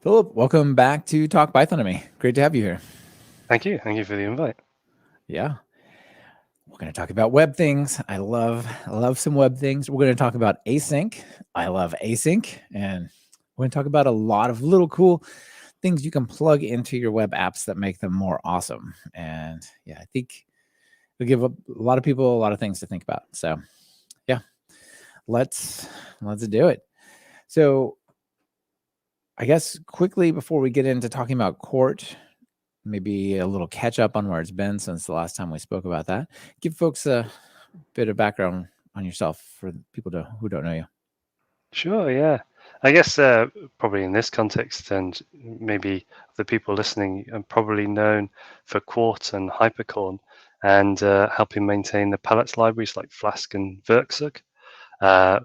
Philip, welcome back to Talk Python to me. Great to have you here. Thank you. Thank you for the invite. Yeah, we're going to talk about web things. I love some web things. We're going to talk about async. I love async, and we're going to talk about a lot of little cool things you can plug into your web apps that make them more awesome. And yeah, I think it'll give a lot of people a lot of things to think about. So yeah, let's do it. So I guess quickly before we get into talking about Court, maybe a little catch up on where it's been since the last time we spoke about that. Give folks a bit of background on yourself for people who don't know you. Sure, yeah. I guess probably in this context, and maybe the people listening are probably known for Quart and Hypercorn and helping maintain the palettes libraries like Flask and Werkzeug. Uh,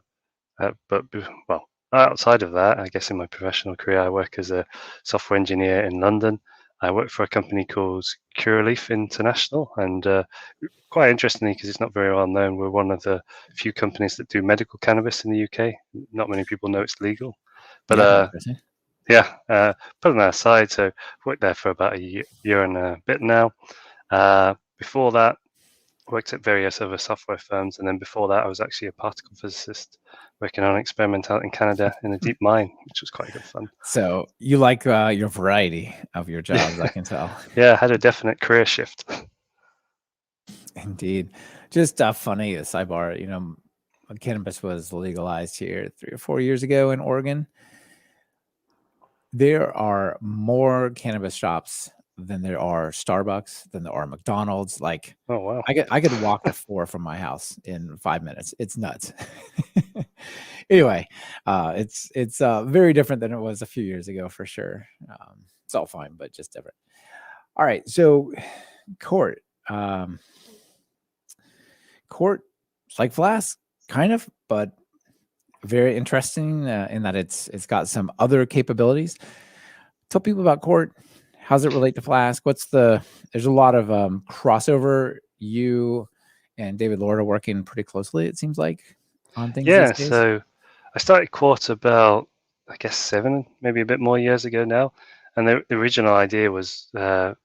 well, outside of that, I guess in my professional career, I work as a software engineer in London. I work for a company called Curaleaf International, and quite interestingly, because it's not very well known, we're one of the few companies that do medical cannabis in the UK. Not many people know it's legal, but Yeah, interesting. yeah, putting that aside, so I've worked there for about a year and a bit now. Before that, worked at various other software firms, and then before that, I was actually a particle physicist working on an experiment out in Canada in a deep mine, which was quite good fun. So you like your variety of your jobs, I can tell. Yeah, I had a definite career shift. Indeed. Just funny, a sidebar, when cannabis was legalized here 3 or 4 years ago in Oregon, there are more cannabis shops than there are Starbucks, than there are McDonald's. Like, Oh wow! I could walk to 4 from my house in 5 minutes. It's nuts. Anyway, it's very different than it was a few years ago for sure. It's all fine, but just different. All right, so Court, Court, it's like Flask, kind of, but very interesting in that it's got some other capabilities. Tell people about Court. How does it relate to Flask? There's a lot of crossover. You and David Lord are working pretty closely, it seems like, on things these Yeah, days. so I started Quart about, I guess, 7, maybe a bit more years ago now. And the original idea was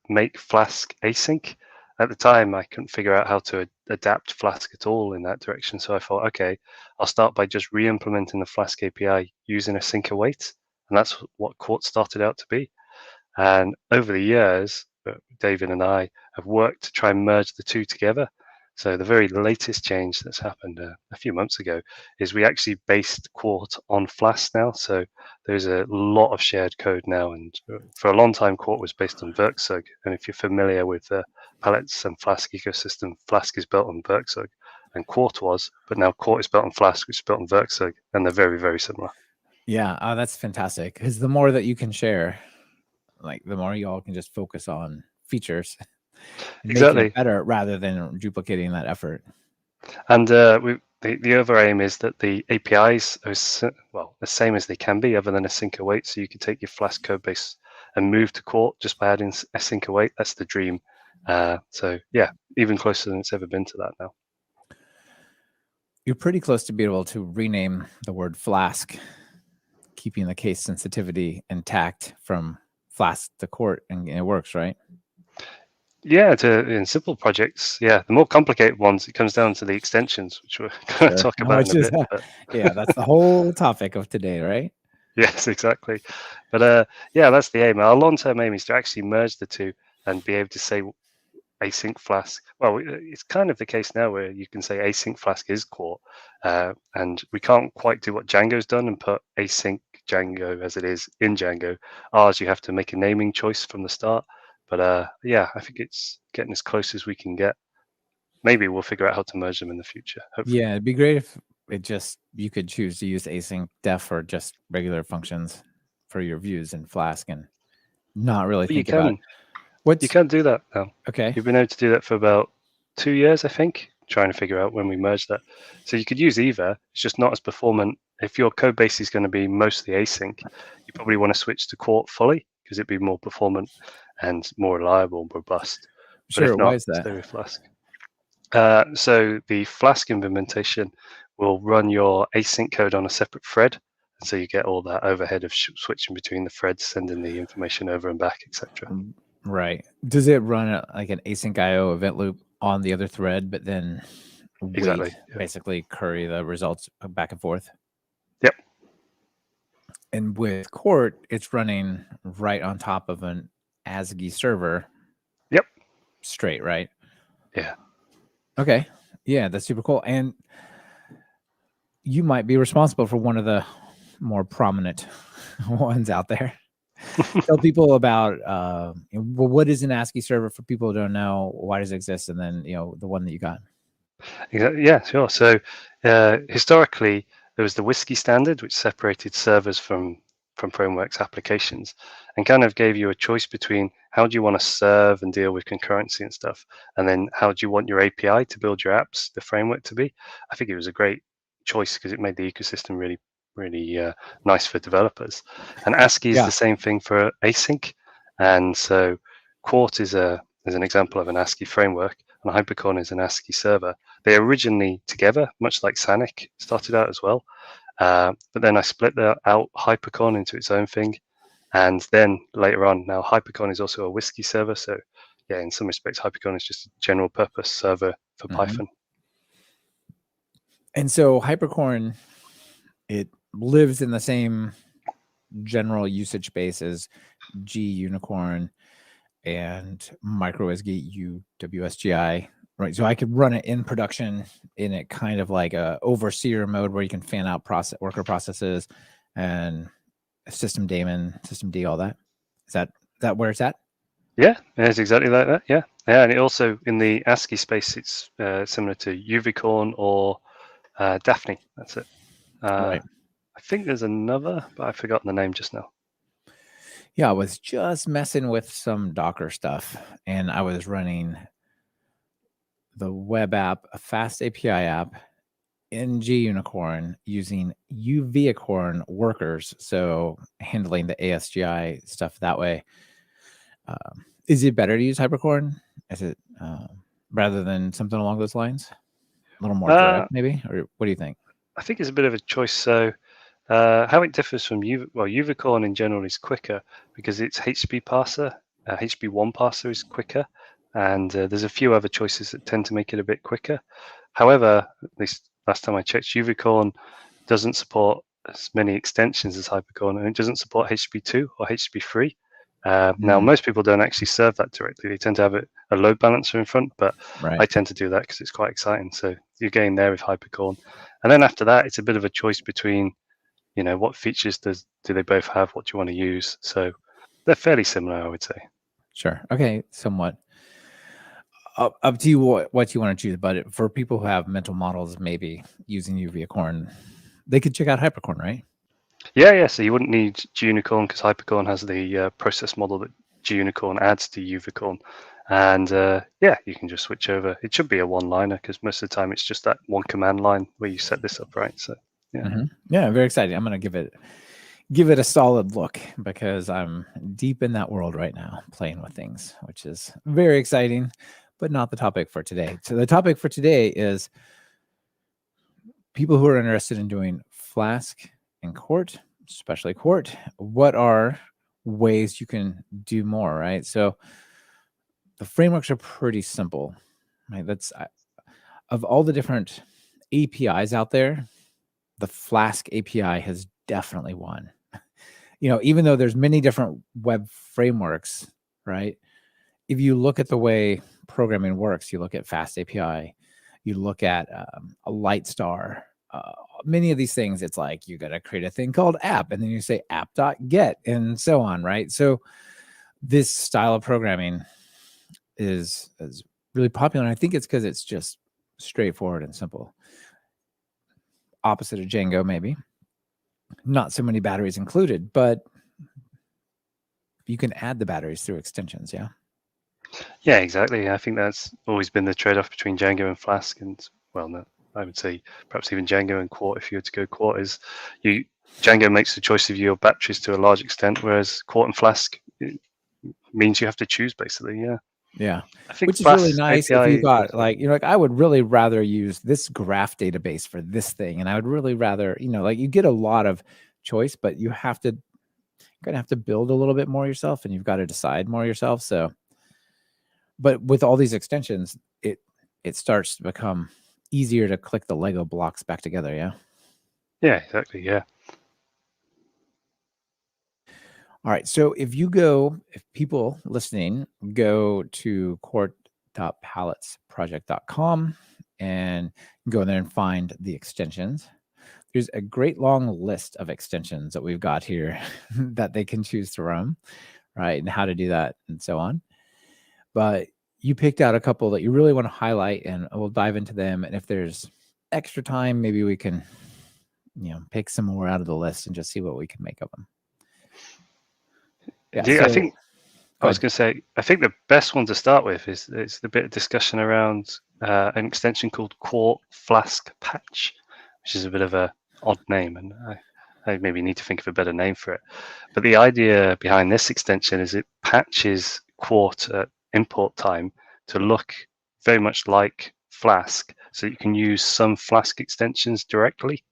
make Flask async. At the time, I couldn't figure out how to adapt Flask at all in that direction. So I thought, okay, I'll start by just re-implementing the Flask API using async await. And that's what Quart started out to be. And over the years, David and I have worked to try and merge the two together. So the very latest change that's happened a few months ago is we actually based Quart on Flask now. So there's a lot of shared code now. And for a long time, Quart was based on Werkzeug. And if you're familiar with the Palettes and Flask ecosystem, Flask is built on Werkzeug and Quart was, but now Quart is built on Flask, which is built on Werkzeug, and they're very, very similar. Yeah, that's fantastic. Because the more that you can share, like the more y'all can just focus on features and making it Exactly. better rather than duplicating that effort. And the other aim is that the APIs are the same as they can be, other than async await. So you can take your Flask code base and move to Quart just by adding async await. That's the dream. So yeah, even closer than it's ever been to that now. You're pretty close to being able to rename the word Flask, keeping the case sensitivity intact from Flask to Court, and it works, right? Yeah, in simple projects, yeah. The more complicated ones, it comes down to the extensions, which we're going to Sure. talk about in a bit. But Yeah, that's the whole topic of today, right? yes, exactly. But yeah, that's the aim. Our long-term aim is to actually merge the two and be able to say async Flask. Well, it's kind of the case now where you can say async Flask is Quart, and we can't quite do what Django's done and put async Django as it is in Django. Ours, you have to make a naming choice from the start. But yeah, I think it's getting as close as we can get. Maybe we'll figure out how to merge them in the future, hopefully. Yeah, it'd be great if you could choose to use async def or just regular functions for your views in Flask and not really But you think about can what's do that now. okay. You've been able to do that for about 2 years, I think, trying to figure out when we merge that. So you could use either. It's just not as performant. If your code base is going to be mostly async, you probably want to switch to Quart fully because it'd be more performant and more reliable and robust. But Sure, if why not, is that? stay with Flask. So the Flask implementation will run your async code on a separate thread, and so you get all that overhead of switching between the threads, sending the information over and back, etc. Right. Does it run like an async IO event loop on the other thread, but then Exactly. Yeah. basically curry the results back and forth? Yep. And with Quart, it's running right on top of an ASCII server. Yep. Straight, right? Yeah. Okay. Yeah, that's super cool. And you might be responsible for one of the more prominent ones out there. Tell people about well, what is an ASCII server for people who don't know? Why does it exist? And then the one that you got. Yeah, sure. So historically, there was the WSGI standard, which separated servers from frameworks applications, and kind of gave you a choice between how do you want to serve and deal with concurrency and stuff, and then how do you want your API to build your apps, the framework to be. I think it was a great choice because it made the ecosystem really nice for developers. And ASCII is the same thing for async, and so Quart is an example of an ASCII framework, and Hypercorn is an ASCII server. They originally together, much like SANIC started out as well, but then I split out Hypercorn into its own thing, and then later on, now Hypercorn is also a WSGI server. So yeah, in some respects, Hypercorn is just a general purpose server for Python. And so Hypercorn, it lives in the same general usage base as gUnicorn and MicroWSGI UWSGI, right? So I could run it in production in it kind of like a overseer mode where you can fan out worker processes and system daemon, system D, all that. Is that where it's at? Yeah, it's exactly like that. Yeah, and it also in the ASCII space, it's similar to Uvicorn or Daphne. That's it. Right. I think there's another, but I've forgotten the name just now. Yeah, I was just messing with some Docker stuff, and I was running the web app, a fast API app in gUnicorn using Uvicorn workers, so handling the ASGI stuff that way. Is it better to use Hypercorn? Is it rather than something along those lines? A little more direct, maybe? Or what do you think? I think it's a bit of a choice. So how it differs from Uvicorn in general is quicker because it's HB parser. HB1 parser is quicker, and there's a few other choices that tend to make it a bit quicker. However, at least last time I checked, Uvicorn doesn't support as many extensions as Hypercorn, and it doesn't support HB2 or HB3. Now, most people don't actually serve that directly. They tend to have a load balancer in front, but I tend to do that because it's quite exciting. So you're getting there with Hypercorn. And then after that, it's a bit of a choice between, what features do they both have? What do you want to use? So they're fairly similar, I would say. Sure. Okay. Somewhat. Up to you what you want to choose. But for people who have mental models, maybe using Uvicorn, they could check out Hypercorn, right? Yeah. So you wouldn't need gUnicorn because Hypercorn has the process model that gUnicorn adds to Uvicorn. And you can just switch over. It should be a one-liner because most of the time it's just that one command line where you set this up, right? So yeah, very exciting. I'm gonna give it a solid look because I'm deep in that world right now, playing with things, which is very exciting, but not the topic for today. So the topic for today is people who are interested in doing Flask and Quart, especially Quart. What are ways you can do more, right? So the frameworks are pretty simple, right? Of all the different APIs out there, the Flask API has definitely won. Even though there's many different web frameworks, right? If you look at the way programming works, you look at Fast API, you look at a Lightstar, many of these things, it's like you got to create a thing called app, and then you say app.get, and so on, right? So this style of programming is really popular, and I think it's because it's just straightforward and simple. Opposite of Django, maybe. Not so many batteries included, but you can add the batteries through extensions, yeah? Yeah, exactly. I think that's always been the trade-off between Django and Flask, and no, I would say perhaps even Django and Quart. If you were to go Quart, Django makes the choice of your batteries to a large extent, whereas Quart and Flask means you have to choose, basically. Yeah, I think which is really nice API, if you got I would really rather use this graph database for this thing, and I would really rather you get a lot of choice, but you're gonna have to build a little bit more yourself, and you've got to decide more yourself. So, but with all these extensions, it starts to become easier to click the Lego blocks back together. Yeah. Yeah, exactly. Yeah. All right. So if people listening go to court.palettesproject.com and go there and find the extensions, there's a great long list of extensions that we've got here that they can choose to run, right? And how to do that and so on. But you picked out a couple that you really want to highlight, and we'll dive into them. And if there's extra time, maybe we can, pick some more out of the list and just see what we can make of them. Yeah, I think I was going to say, I think the best one to start with is the bit of discussion around an extension called Quart Flask Patch, which is a bit of a odd name, and I maybe need to think of a better name for it. But the idea behind this extension is it patches Quart at import time to look very much like Flask, so you can use some Flask extensions directly.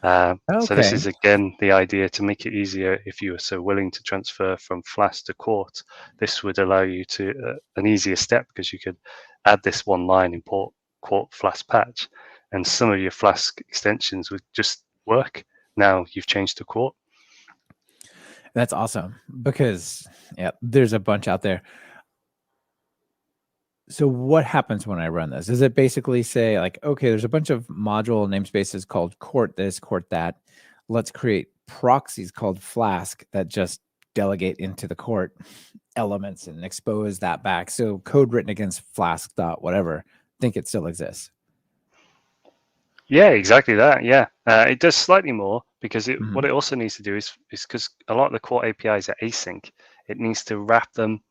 So this is again the idea to make it easier if you are so willing to transfer from Flask to Quart. This would allow you to an easier step, because you could add this one line, import Quart Flask Patch, and some of your Flask extensions would just work. Now you've changed to Quart. That's awesome, because there's a bunch out there. So what happens when I run this? Does it basically say like, okay, there's a bunch of module namespaces called Quart this, Quart that. Let's create proxies called Flask that just delegate into the Quart elements and expose that back. So code written against Flask dot whatever, think it still exists. Yeah, exactly that. Yeah, it does slightly more, because what it also needs to do is because a lot of the Quart APIs are async, it needs to wrap them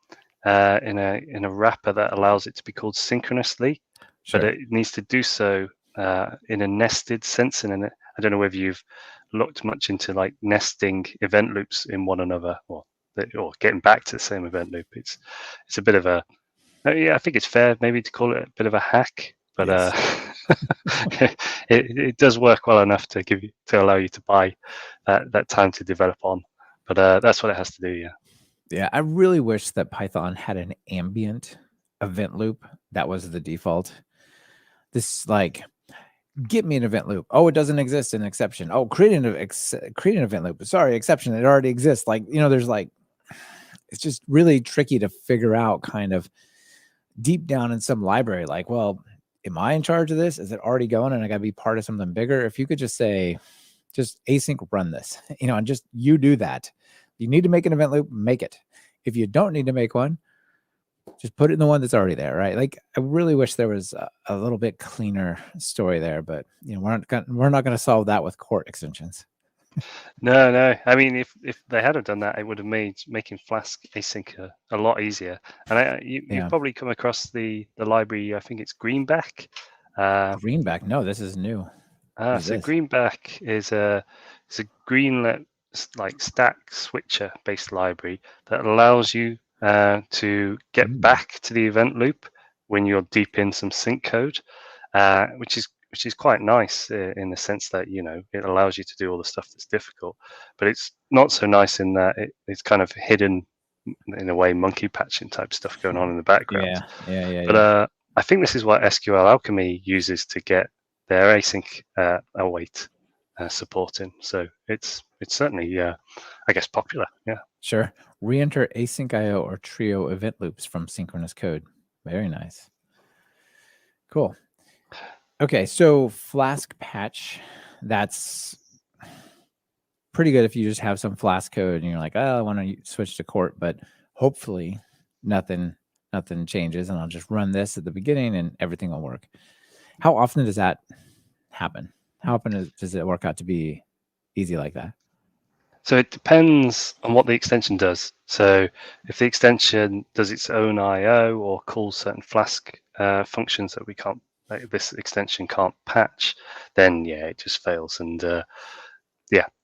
in a wrapper that allows it to be called synchronously, but it needs to do so in a nested sense. And I don't know whether you've looked much into like nesting event loops in one another, or getting back to the same event loop. It's a bit of a I think it's fair maybe to call it a bit of a hack, but it does work well enough to allow you to buy that time to develop on. But that's what it has to do. Yeah. Yeah, I really wish that Python had an ambient event loop that was the default. This get me an event loop. Oh, it doesn't exist. An exception. Oh, create an event loop. Sorry, exception. It already exists. There's it's just really tricky to figure out kind of deep down in some library. Like, well, am I in charge of this? Is it already going and I got to be part of something bigger? If you could just say, just async run this, and just you do that. You need to make an event loop, make it. If you don't need to make one, just put it in the one that's already there, right? Like, I really wish there was a little bit cleaner story there, but we're not going to solve that with Quart extensions. No. I mean, if they had done that, it would have made making Flask async a lot easier. And you've probably come across the library. I think it's Greenback. Greenback? No, this is new. So Greenback is a Greenlet stack switcher based library that allows you to get back to the event loop when you're deep in some sync code, which is quite nice in the sense that it allows you to do all the stuff that's difficult, but it's not so nice in that it's kind of hidden in a way, monkey patching type stuff going on in the background. But I think this is what SQL Alchemy uses to get their async await supporting. So it's certainly I guess popular. Yeah. Sure. Re-enter async IO or trio event loops from synchronous code. Very nice. Cool. Okay, so Flask patch, that's pretty good if you just have some Flask code and you're like, oh, I want to switch to Quart, but hopefully nothing changes, and I'll just run this at the beginning and everything will work. How often does that happen? How often does it work out to be easy like that? So it depends on what the extension does. So if the extension does its own IO or calls certain Flask functions that this extension can't patch, then it just fails. And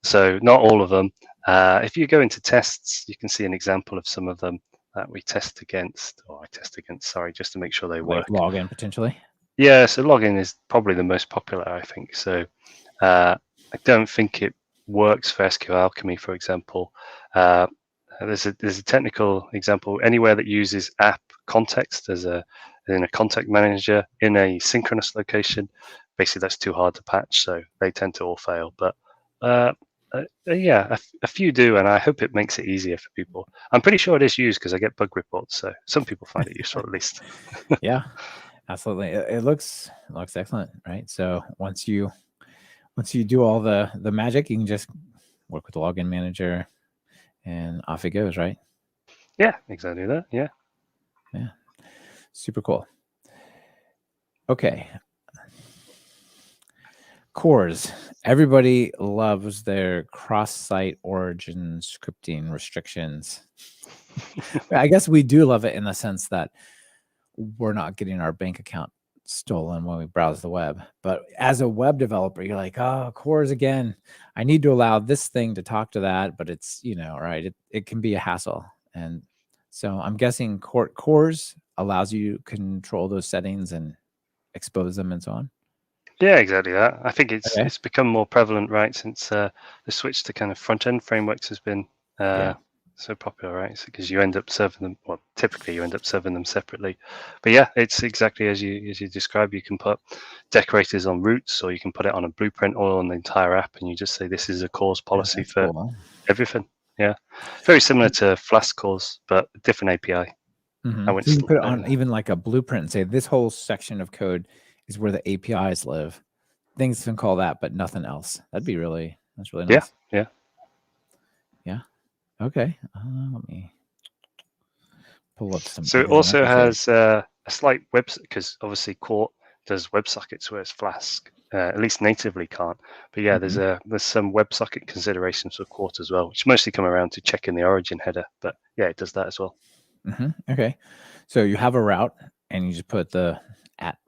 so not all of them. If you go into tests, you can see an example of some of them that we test against, or I test against, sorry, just to make sure they work. Login potentially. Yeah, so login is probably the most popular, I think. So I don't think it works for SQL Alchemy, for example. There's a technical example anywhere that uses app context in a context manager in a synchronous location. Basically, that's too hard to patch, so they tend to all fail. But yeah, a few do, and I hope it makes it easier for people. I'm pretty sure it is used because I get bug reports, so some people find it useful at least. Yeah, absolutely. It looks excellent, right? So once you do all the magic, you can just work with the login manager, and off it goes, right? Yeah, exactly that. Yeah. Super cool. Okay. Cores. Everybody loves their cross-site origin scripting restrictions. I guess we do love it in the sense that we're not getting our bank account stolen when we browse the web. But as a web developer, you're like, oh, cores again. I need to allow this thing to talk to that, but it's, right. It can be a hassle. And so I'm guessing cores allows you to control those settings and expose them and so on. Yeah, exactly that. I think it's Okay. it's become more prevalent, right, since the switch to kind of front-end frameworks has been so popular, right? Because you end up serving them, well, typically you end up serving them separately. But yeah, it's exactly as you described. You can put decorators on routes, or you can put it on a blueprint or on the entire app, and you just say this is a cores policy for everything. Yeah, very similar to Flask cores, but different API. Mm-hmm. So you can put it on even like a blueprint and say this whole section of code is where the APIs live. Things can call that, but nothing else. That's really nice. Yeah. Okay. Let me pull up some. So it also has a slight web, because obviously Quart does WebSockets, whereas Flask at least natively can't. But yeah, there's some WebSocket considerations for Quart as well, which mostly come around to checking the origin header. But yeah, it does that as well. Okay. So you have a route, and you just put the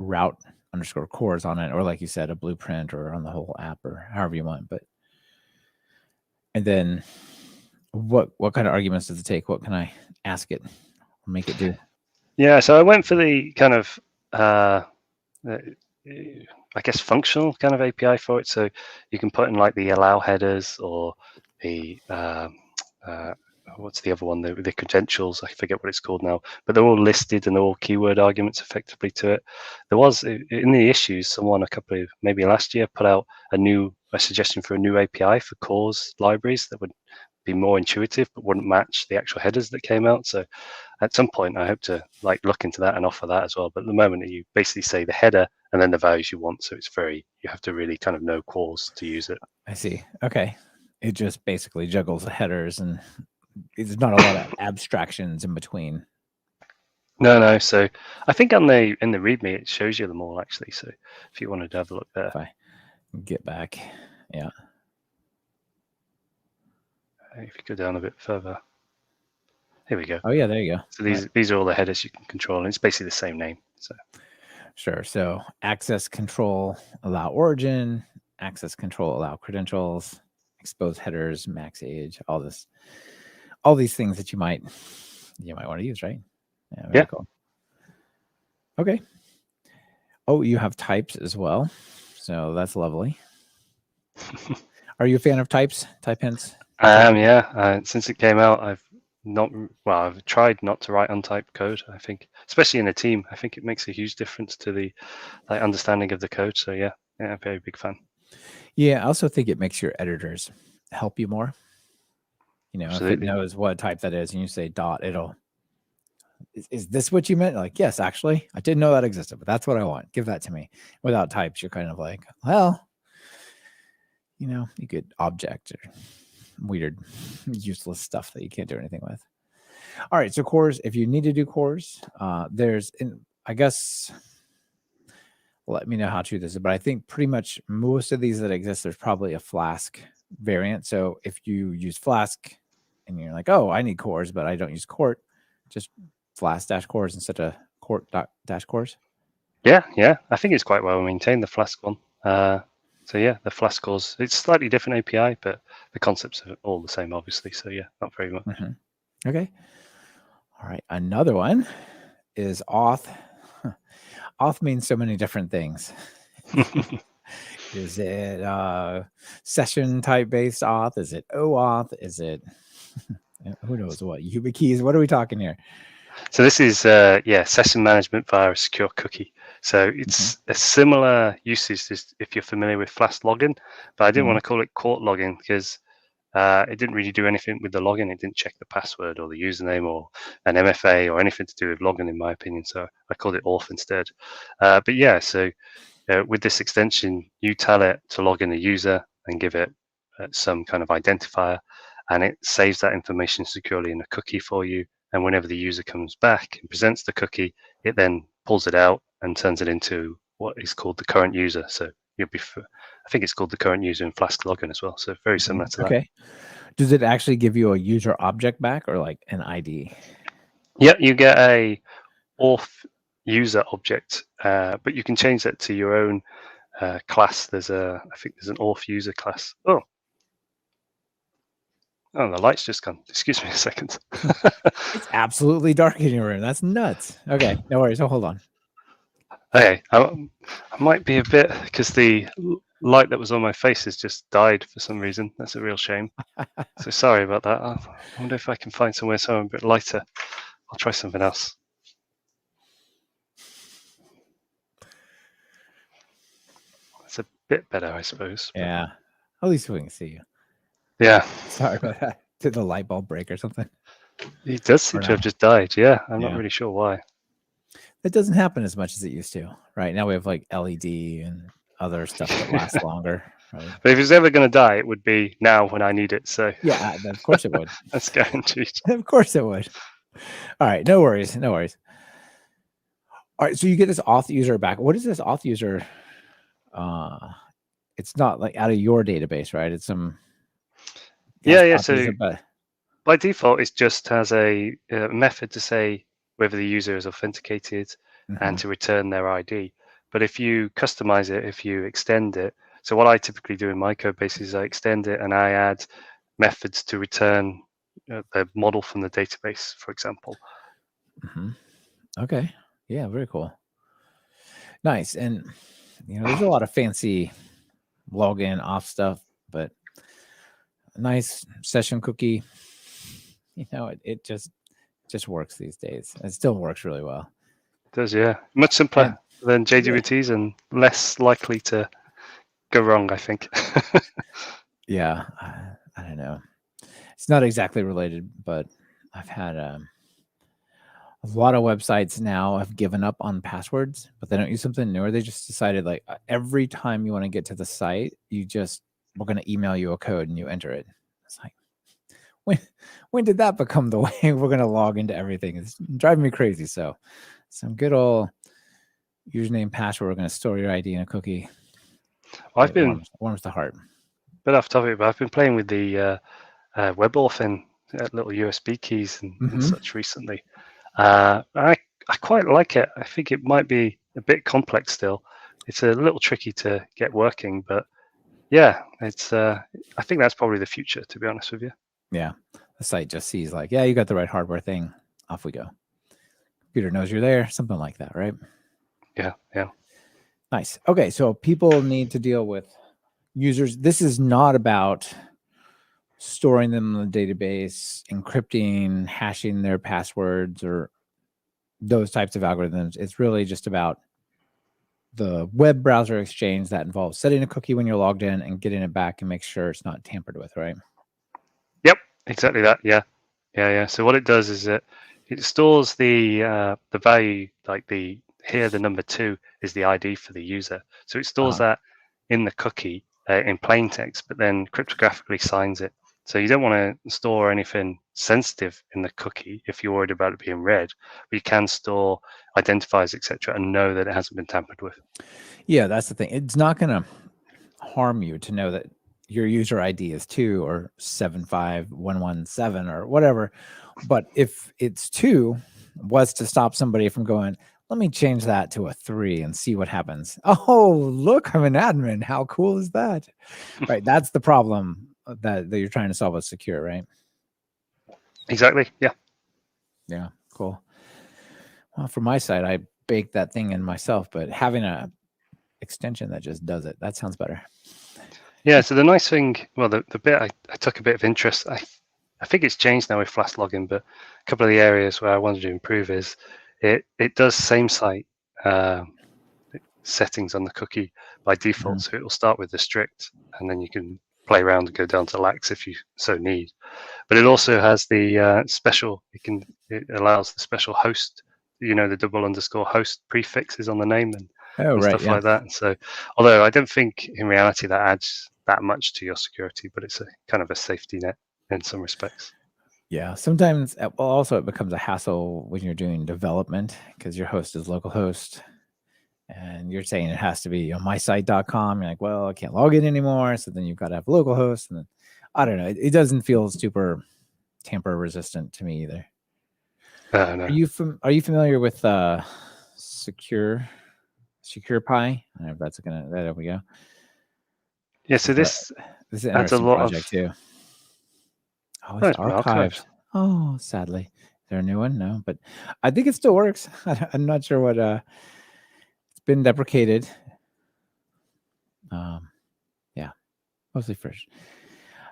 @route_cores on it, or like you said, a blueprint, or on the whole app, or however you want. And then what kind of arguments does it take? What can I ask it or make it do? Yeah, so I went for the kind of I guess functional kind of API for it. So you can put in like the allow headers, or the what's the other one? The credentials. I forget what it's called now, but they're all listed and they're all keyword arguments effectively to it. There was in the issues, someone maybe last year put out a suggestion for a new API for cores libraries that would be more intuitive but wouldn't match the actual headers that came out. So at some point I hope to look into that and offer that as well. But at the moment you basically say the header and then the values you want. So it's you have to really kind of know cores to use it. I see. Okay. It just basically juggles the headers, and there's not a lot of abstractions in between. No. So I think in the README it shows you them all actually. So if you wanted to have a look there. If I get back, yeah. If you go down a bit further, here we go. Oh yeah, there you go. So these are all the headers you can control, and it's basically the same name. So sure. So access control, allow origin, access control, allow credentials, expose headers, max age, all these things that you might want to use, right? Yeah. Cool. Okay. Oh, you have types as well, so that's lovely. Are you a fan of type hints? I am, yeah. Since it came out, I've tried not to write untyped code. I think, especially in a team, I think it makes a huge difference to the understanding of the code. So yeah, I'm a very big fan. Yeah, I also think it makes your editors help you more. Absolutely. If it knows what type that is, and you say dot, is this what you meant? Like, yes, actually, I didn't know that existed, but that's what I want. Give that to me. Without types, you're kind of like, well, you get object or weird, useless stuff that you can't do anything with. All right, so cores, if you need to do cores, I guess, let me know how true this is, but I think pretty much most of these that exist, there's probably a Flask variant. So if you use Flask and you're like, oh, I need cores, but I don't use Quart, just Flask-cores instead of Quart-cores. Yeah. I think it's quite well maintained, the Flask one. So yeah, the Flask cores, it's slightly different API, but the concepts are all the same, obviously. So yeah, not very much. Okay. All right. Another one is auth. Auth means so many different things. Is it session type based auth? Is it OAuth? Is it who knows what? YubiKeys? What are we talking here? So this is session management via a secure cookie. So it's a similar usage as if you're familiar with Flask login, but I didn't want to call it Quart login because it didn't really do anything with the login. It didn't check the password or the username or an MFA or anything to do with login, in my opinion. So I called it auth instead. But yeah, so with this extension, you tell it to log in a user and give it some kind of identifier, and it saves that information securely in a cookie for you. And whenever the user comes back and presents the cookie, it then pulls it out and turns it into what is called the current user. So you'll be, I think it's called the current user in Flask login as well. So very similar to that. Okay. Does it actually give you a user object back or like an ID? Yeah, you get a auth user object, but you can change that to your own class. I think there's an auth user class. Oh, the light's just gone. Excuse me a second. It's absolutely dark in your room. That's nuts. Okay, no worries. So hold on. Okay, I might be a bit because the light that was on my face has just died for some reason. That's a real shame. So sorry about that. I wonder if I can find somewhere a bit lighter. I'll try something else. It's a bit better, I suppose. Yeah, at least we can see you. Yeah. Sorry about that. Did the light bulb break or something? It does seem to have just died. Yeah, I'm not really sure why. It doesn't happen as much as it used to. Right now we have like LED and other stuff that lasts longer. Right? But if it's ever going to die, it would be now when I need it. So yeah, of course it would. That's guaranteed. Of course it would. All right, no worries, no worries. All right, so you get this auth user back. What is this auth user? It's not like out of your database, right? It's some. Yeah. So by default, it just has a method to say whether the user is authenticated and to return their ID. But if you customize it, if you extend it, so what I typically do in my code base is I extend it and I add methods to return the model from the database, for example. Okay. Yeah, very cool. Nice. And there's a lot of fancy login off stuff, but a nice session cookie, it just works these days. It still works really well. It does, yeah. Much simpler than JWTs and less likely to go wrong, I think. Yeah, I don't know. It's not exactly related, but I've had a lot of websites now have given up on passwords, but they don't use something newer. They just decided like every time you want to get to the site, we're going to email you a code and you enter it. It's like, when did that become the way we're going to log into everything? It's driving me crazy. So some good old username, password. We're going to store your ID in a cookie. I've been warms the heart. Bit off topic, but I've been playing with the WebAuth and little USB keys and such recently. I quite like it. I think it might be a bit complex still. It's a little tricky to get working, but yeah, it's. I think that's probably the future, to be honest with you. Yeah, the site just sees like, yeah, you got the right hardware thing. Off we go. Computer knows you're there. Something like that, right? Yeah. Nice. Okay, so people need to deal with users. This is not about storing them in the database, encrypting, hashing their passwords, or those types of algorithms. It's really just about the web browser exchange that involves setting a cookie when you're logged in and getting it back and make sure it's not tampered with, right? Yep, exactly that. Yeah. So what it does is it stores the value, like the number 2 is the ID for the user. So it stores that in the cookie in plain text, but then cryptographically signs it. So you don't want to store anything sensitive in the cookie if you're worried about it being read, but you can store identifiers, etc., and know that it hasn't been tampered with. Yeah, that's the thing. It's not going to harm you to know that your user ID is 2 or 75117 or whatever. But if it's 2, was to stop somebody from going, let me change that to a 3 and see what happens. Oh, look, I'm an admin. How cool is that? Right. That's the problem that you're trying to solve with secure, right? Exactly. Yeah. Yeah. Cool. Well, from my side, I baked that thing in myself, but having extension that just does it. That sounds better. Yeah, so the nice thing, well, the bit I took a bit of interest, I think it's changed now with Flask login, but a couple of the areas where I wanted to improve is it does same site settings on the cookie by default. So it will start with the strict, and then you can play around and go down to lax if you so need. But it also has the special, it allows the special host, the double underscore host prefixes on the name and stuff like that. And so, although I don't think in reality that adds that much to your security, but it's a kind of a safety net in some respects. Yeah, sometimes also it becomes a hassle when you're doing development because your host is localhost and you're saying it has to be mysite.com. You're like, well, I can't log in anymore. So then you've got to have localhost. And then I don't know. It doesn't feel super tamper resistant to me either. No. Are you familiar with SecurePy? I don't know if that's there we go. Yeah, so this is an interesting project too. Oh, it's archived. Oh, sadly. Is there a new one? No, but I think it still works. I'm not sure what it's been deprecated. Yeah, mostly fresh.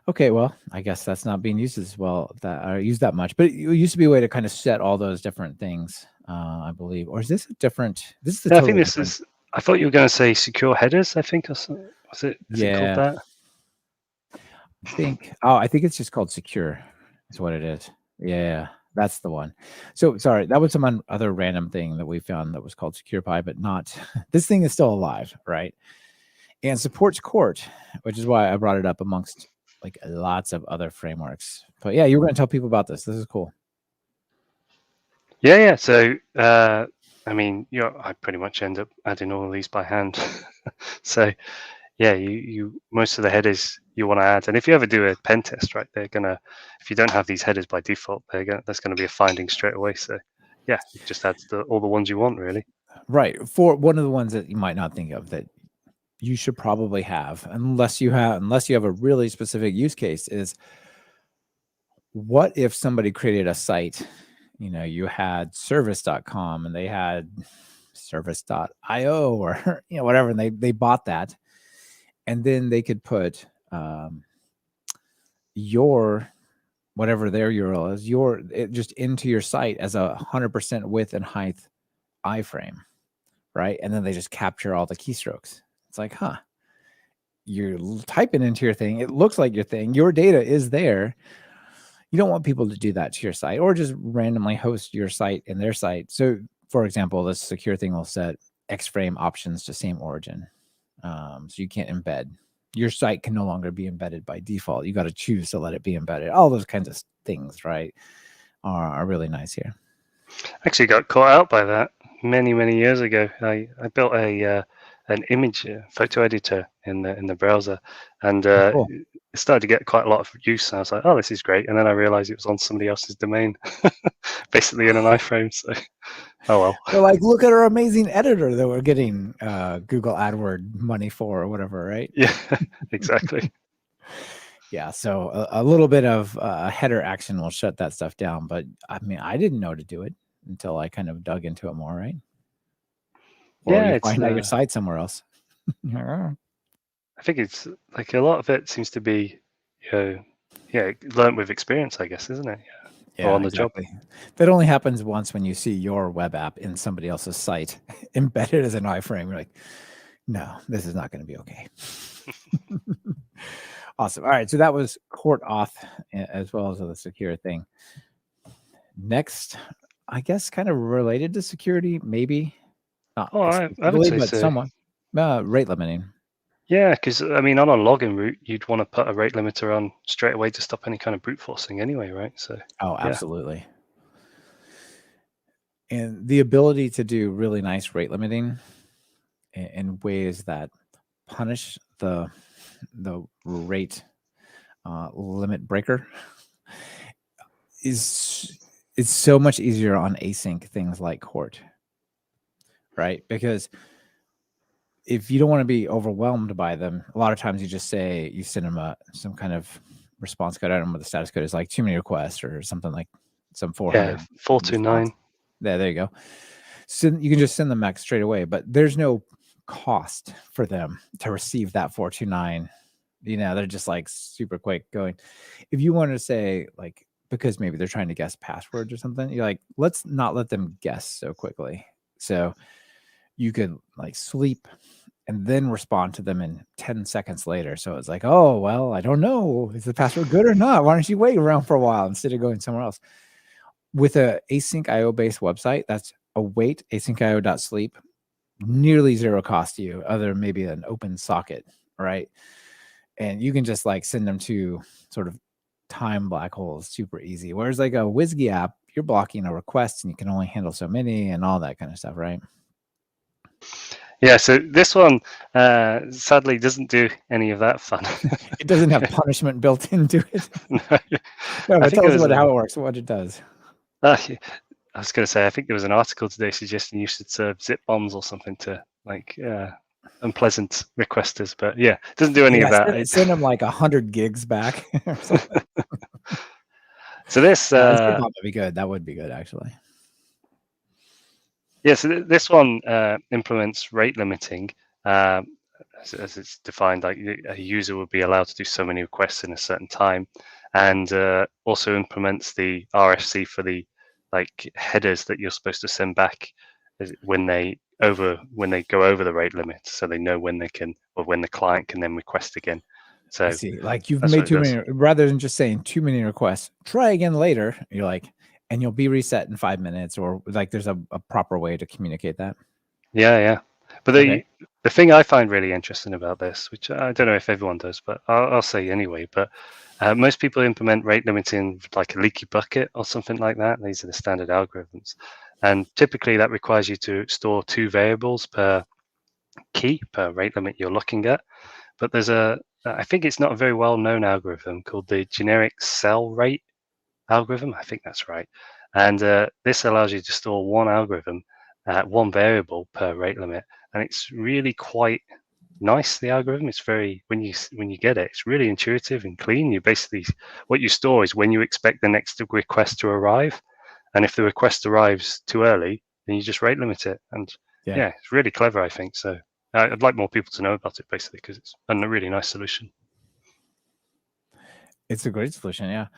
Okay, well, I guess that's not being used as well used that much. But it used to be a way to kind of set all those different things, I believe. Or is this a different? This is the. I think this is. I thought you were going to say secure headers. I think, or something. Was it? Is it called that? I think it's just called Secure. Is what it is. Yeah, that's the one. So sorry, that was some other random thing that we found that was called SecurePy, but not. This thing is still alive, right? And supports Quart, which is why I brought it up amongst like lots of other frameworks. But yeah, you were going to tell people about this. This is cool. Yeah. So I mean, I pretty much end up adding all of these by hand. So yeah, you most of the headers you want to add, and if you ever do a pen test, right, if you don't have these headers by default, that's gonna be a finding straight away. So yeah, it just adds all the ones you want, really. Right. For one of the ones that you might not think of that you should probably have, unless you have a really specific use case, is what if somebody created a site, you had service.com and they had service.io or whatever, and they bought that, and then they could put your whatever their URL is, just into your site as 100% width and height iframe, right? And then they just capture all the keystrokes. It's like, you're typing into your thing. It looks like your thing. Your data is there. You don't want people to do that to your site or just randomly host your site in their site. So, for example, this secure thing will set X-frame options to same origin. So you can't embed. Your site can no longer be embedded by default. You got to choose to let it be embedded. All those kinds of things, right, are really nice here. Actually got caught out by that many years ago. I built an image photo editor in the browser, and cool. It started to get quite a lot of use. And I was like, oh, this is great. And then I realized it was on somebody else's domain, basically in an iframe. So, oh well. They're like, look at our amazing editor that we're getting Google AdWords money for or whatever, right? Yeah, exactly. Yeah, so a little bit of header action will shut that stuff down. But I mean, I didn't know to do it until I kind of dug into it more, right? Or you find out your site somewhere else. I think it's like a lot of it seems to be, learned with experience, I guess, isn't it? Yeah, or on the job. That only happens once when you see your web app in somebody else's site embedded as an iframe. You're like, no, this is not going to be okay. Awesome. All right, so that was QuartAuth as well as the secure thing. Next, I guess kind of related to security, maybe. Not I would say but so. somewhat. Rate limiting. Yeah, because I mean, on a login route, you'd want to put a rate limiter on straight away to stop any kind of brute forcing anyway, right? So. Oh, absolutely. Yeah. And the ability to do really nice rate limiting in ways that punish the rate limit breaker is so much easier on async things like Quart, right? Because if you don't want to be overwhelmed by them, a lot of times you send them some kind of response code. I don't know what the status code is, like too many requests or something, like some 400. Yeah, 429. There you go. So you can just send them back straight away, but there's no cost for them to receive that 429. They're just like super quick going. If you want to say like, because maybe they're trying to guess passwords or something, you're like, let's not let them guess so quickly. So you could like sleep and then respond to them in 10 seconds later. So it's like, oh, well, I don't know. Is the password good or not? Why don't you wait around for a while instead of going somewhere else? With a async.io based website, that's await async.io.sleep, nearly zero cost to you, other than maybe an open socket, right? And you can just like send them to sort of time black holes super easy. Whereas like a WSGI app, you're blocking a request and you can only handle so many and all that kind of stuff, right? Yeah, so this one sadly doesn't do any of that fun. It doesn't have punishment built into it. No. No, but tell us how it works, what it does. I was going to say, I think there was an article today suggesting you should serve zip bombs or something to like unpleasant requesters, but yeah, it doesn't do any of that. Send them like 100 gigs back or something. So this zip bomb would be good. That would be good, actually. Yeah, so this one implements rate limiting as it's defined. Like a user would be allowed to do so many requests in a certain time, and also implements the RFC for the like headers that you're supposed to send back when they go over the rate limit, so they know when they can or when the client can then request again. So I see, like you've made too many, rather than just saying too many requests, try again later. You're like, and you'll be reset in 5 minutes, or like there's a proper way to communicate that. Yeah. But the thing I find really interesting about this, which I don't know if everyone does, but I'll say anyway, but most people implement rate limiting like a leaky bucket or something like that. These are the standard algorithms. And typically that requires you to store 2 variables per key, per rate limit you're looking at. But there's I think it's not a very well-known algorithm called the generic cell rate algorithm. I think that's right. And this allows you to store one algorithm, one variable per rate limit, and it's really quite nice. The algorithm, it's very when you get it, it's really intuitive and clean. You basically what you store is when you expect the next request to arrive, and if the request arrives too early, then you just rate limit it. And yeah it's really clever, I think. So I'd like more people to know about it, basically, because it's a really nice solution. It's a great solution, yeah.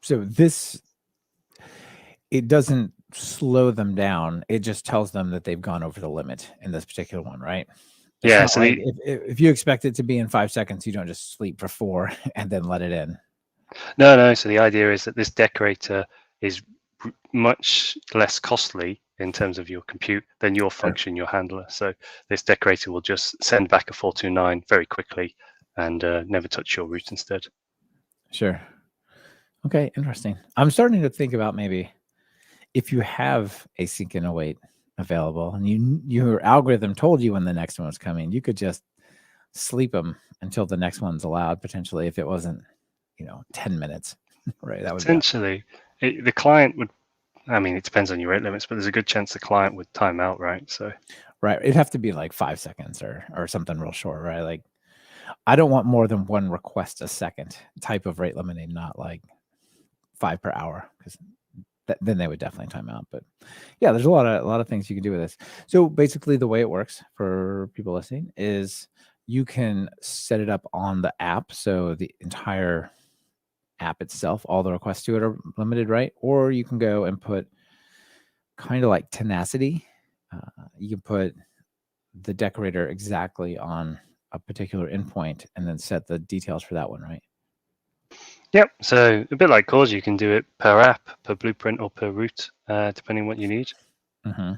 So this, it doesn't slow them down. It just tells them that they've gone over the limit in this particular one, right? Yeah. So like if you expect it to be in 5 seconds, you don't just sleep for 4 and then let it in. No. So the idea is that this decorator is much less costly in terms of your compute than your function, your handler. So this decorator will just send back a 429 very quickly and never touch your root instead. Sure. Okay, interesting. I'm starting to think about maybe if you have async and await available and your algorithm told you when the next one was coming, you could just sleep them until the next one's allowed, potentially, if it wasn't 10 minutes, right? That would potentially the client would, I mean, it depends on your rate limits, but there's a good chance the client would time out, right? So right, it'd have to be like 5 seconds or something real short, right? Like I don't want more than 1 request a second type of rate limiting, not like 5 per hour, because then they would definitely time out. But yeah, there's a lot of things you can do with this. So basically the way it works for people listening is you can set it up on the app, so the entire app itself, all the requests to it are limited, right? Or you can go and put kind of like Tenacity. You can put the decorator exactly on a particular endpoint and then set the details for that one, right? Yep. So a bit like Cause, you can do it per app, per blueprint, or per route, depending what you need. Mm-hmm.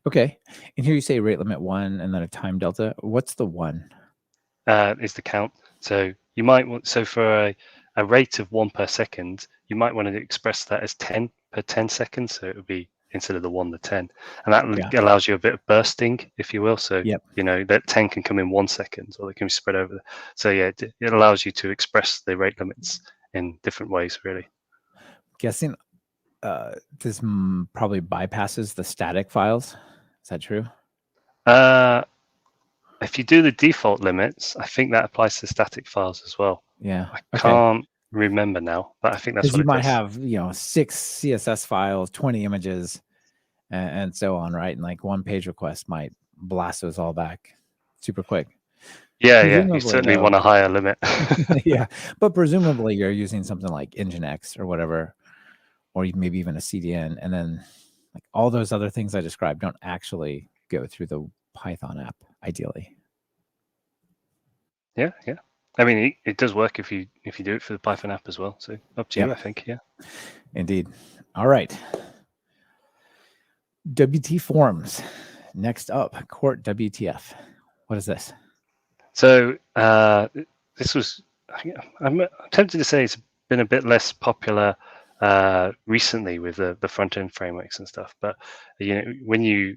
Okay. And here you say rate limit 1 and then a time delta. What's the 1? Is the count. So you might want, so for a rate of 1 per second, you might want to express that as 10 per 10 seconds. So it would be, instead of the 1, the 10. And that allows you a bit of bursting, if you will. So, that 10 can come in 1 second, or they can be spread over. So yeah, it allows you to express the rate limits in different ways, really. Guessing this probably bypasses the static files. Is that true? If you do the default limits, I think that applies to static files as well. Yeah. I can't remember now, but I think that's what you might have 6 CSS files, 20 images, and so on, right? And like one page request might blast those all back super quick. Yeah, you Presumably, certainly though, want a higher limit. yeah, but presumably you're using something like Nginx or whatever, or maybe even a CDN, and then like all those other things I described don't actually go through the Python app, ideally. Yeah. I mean, it does work if you do it for the Python app as well. So up to you, I think. Yeah. Indeed. All right. WT forms. Next up, Court WTF. What is this? So this was, I'm tempted to say it's been a bit less popular recently with the front end frameworks and stuff. But when you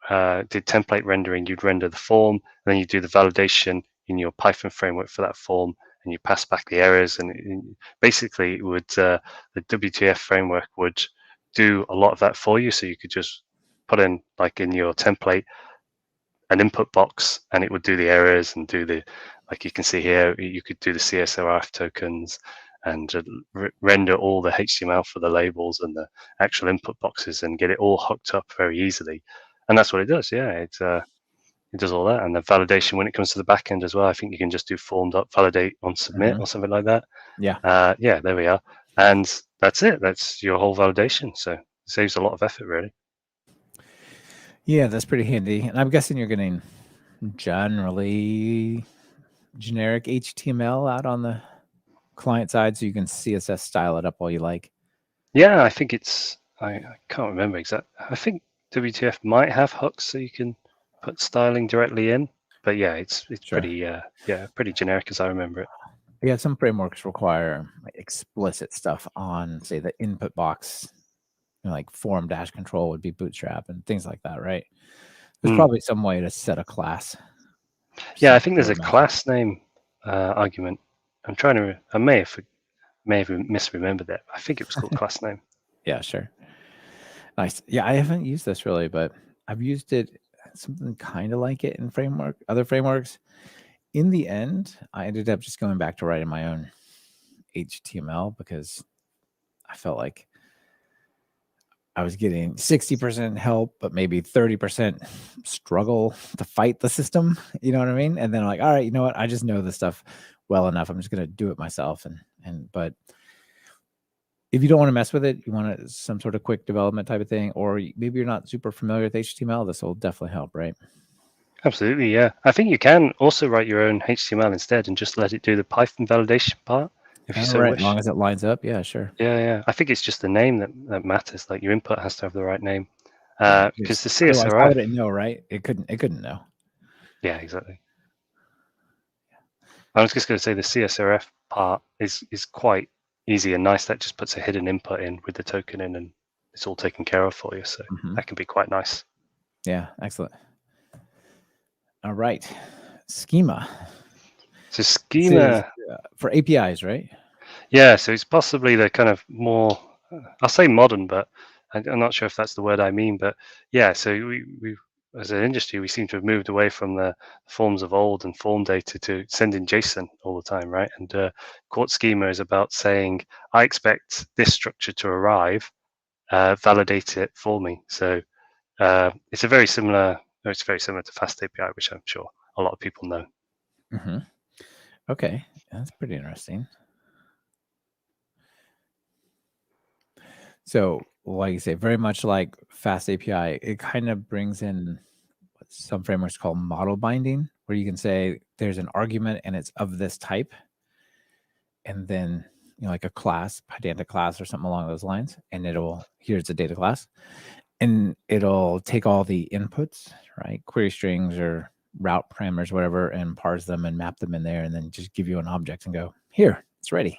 did template rendering, you'd render the form, and then you do the validation in your Python framework for that form, and you pass back the errors. And basically, it would the WTF framework would do a lot of that for you. So you could just put in, like in your template, an input box, and it would do the errors and do the, like you can see here, you could do the CSRF tokens and render all the HTML for the labels and the actual input boxes and get it all hooked up very easily. And that's what it does. Yeah, it does all that. And the validation when it comes to the backend as well. I think you can just do form.validate on submit or something like that. Yeah. Yeah, there we are. And that's it. That's your whole validation. So it saves a lot of effort, really. Yeah, that's pretty handy. And I'm guessing you're getting generally generic HTML out on the client side, so you can CSS style it up all you like. Yeah, I think it's, I can't remember exactly. I think WTF might have hooks so you can put styling directly in. But yeah, it's Sure. pretty generic as I remember it. Yeah, some frameworks require like explicit stuff on, say, the input box, like form dash control would be Bootstrap and things like that, right? There's probably some way to set a class. Yeah, I think there's a class name argument. I'm trying to. I may have misremembered that. I think it was called class name. Yeah, sure. Nice. Yeah, I haven't used this really, but I've used it something kind of like it in other frameworks. In the end, I ended up just going back to writing my own HTML because I felt like I was getting 60% help, but maybe 30% struggle to fight the system. You know what I mean? And then I'm like, all right, you know what? I just know this stuff well enough. I'm just going to do it myself. But if you don't want to mess with it, you want some sort of quick development type of thing, or maybe you're not super familiar with HTML, this will definitely help, right? Absolutely, yeah. I think you can also write your own HTML instead and just let it do the Python validation part if you so wish. As long as it lines up, yeah, sure. Yeah. I think it's just the name that matters. Like your input has to have the right name. Because the CSRF. How would it know, right? It couldn't know. Yeah, exactly. I was just going to say the CSRF part is quite easy and nice. That just puts a hidden input in with the token in, and it's all taken care of for you. So that can be quite nice. Yeah, excellent. All right, schema. So schema for APIs, right? Yeah, so it's possibly the kind of more, I'll say modern, but I'm not sure if that's the word I mean. But yeah, so we as an industry, we seem to have moved away from the forms of old and form data to sending JSON all the time, right? And Court Schema is about saying, I expect this structure to arrive, validate it for me. So it's very similar to Fast API, which I'm sure a lot of people know. Okay, that's pretty interesting. So, like you say, very much like Fast API, it kind of brings in what some frameworks call model binding, where you can say there's an argument and it's of this type, and then like a class, Pydantic class or something along those lines, and here's a data class, and it'll take all the inputs, right, query strings or route parameters, whatever, and parse them and map them in there, and then just give you an object and go, here, it's ready.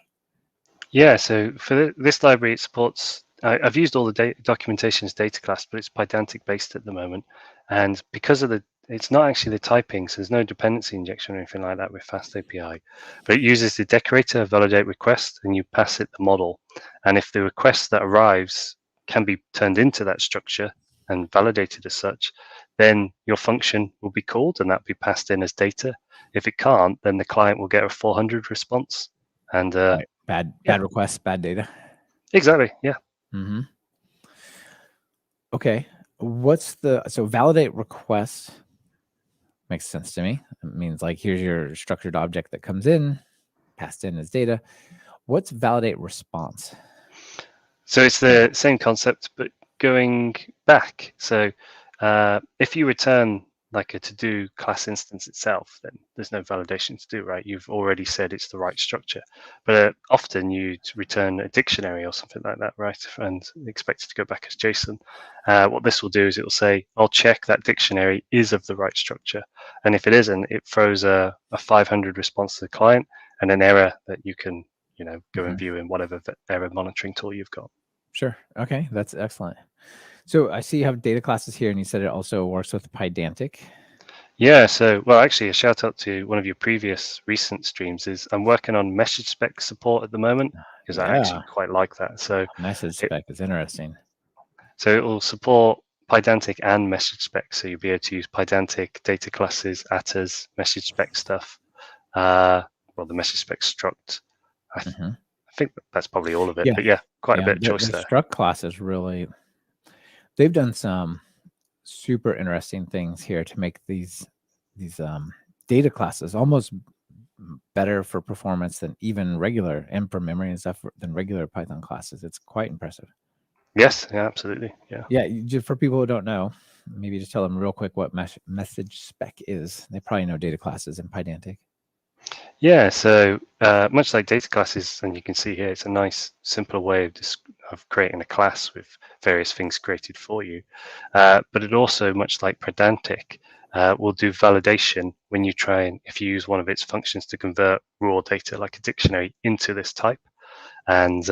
Yeah, so for this library, it supports, I've used all the documentation as data class, but it's Pydantic based at the moment. And because of it's not actually the typing, so there's no dependency injection or anything like that with Fast API, but it uses the decorator validate request, and you pass it the model. And if the request that arrives can be turned into that structure and validated as such, then your function will be called and that'll be passed in as data. If it can't, then the client will get a 400 response. And right. Bad requests, bad data. Exactly. Yeah. Okay. so validate request makes sense to me. It means like here's your structured object that comes in, passed in as data. What's validate response? So it's the same concept, but going back. So if you return like a to-do class instance itself, then there's no validation to do, right? You've already said it's the right structure. But often you'd return a dictionary or something like that, right? And expect it to go back as JSON. What this will do is it will say, I'll check that dictionary is of the right structure. And if it isn't, it throws a 500 response to the client and an error that you can go and view in whatever error monitoring tool you've got. Sure. Okay, that's excellent. So I see you have data classes here, and you said it also works with Pydantic. Yeah, so, well, actually, a shout out to one of your previous recent streams is I'm working on message spec support at the moment because I actually quite like that. So message spec is interesting. So it will support Pydantic and message spec. So you'll be able to use Pydantic data classes, ATAs, message spec stuff. Well, the message spec struct. I think that's probably all of it. But yeah, quite a bit of choice there. Struct class is really, they've done some super interesting things here to make these data classes almost better for performance than even regular, and for memory and stuff, than regular Python classes. It's quite impressive. Yes, yeah, absolutely. Yeah. Just for people who don't know, maybe just tell them real quick what message spec is. They probably know data classes in Pydantic. Yeah, so much like data classes, and you can see here, it's a nice, simpler way of creating a class with various things created for you. But it also, much like Pydantic, will do validation when you if you use one of its functions to convert raw data like a dictionary into this type. And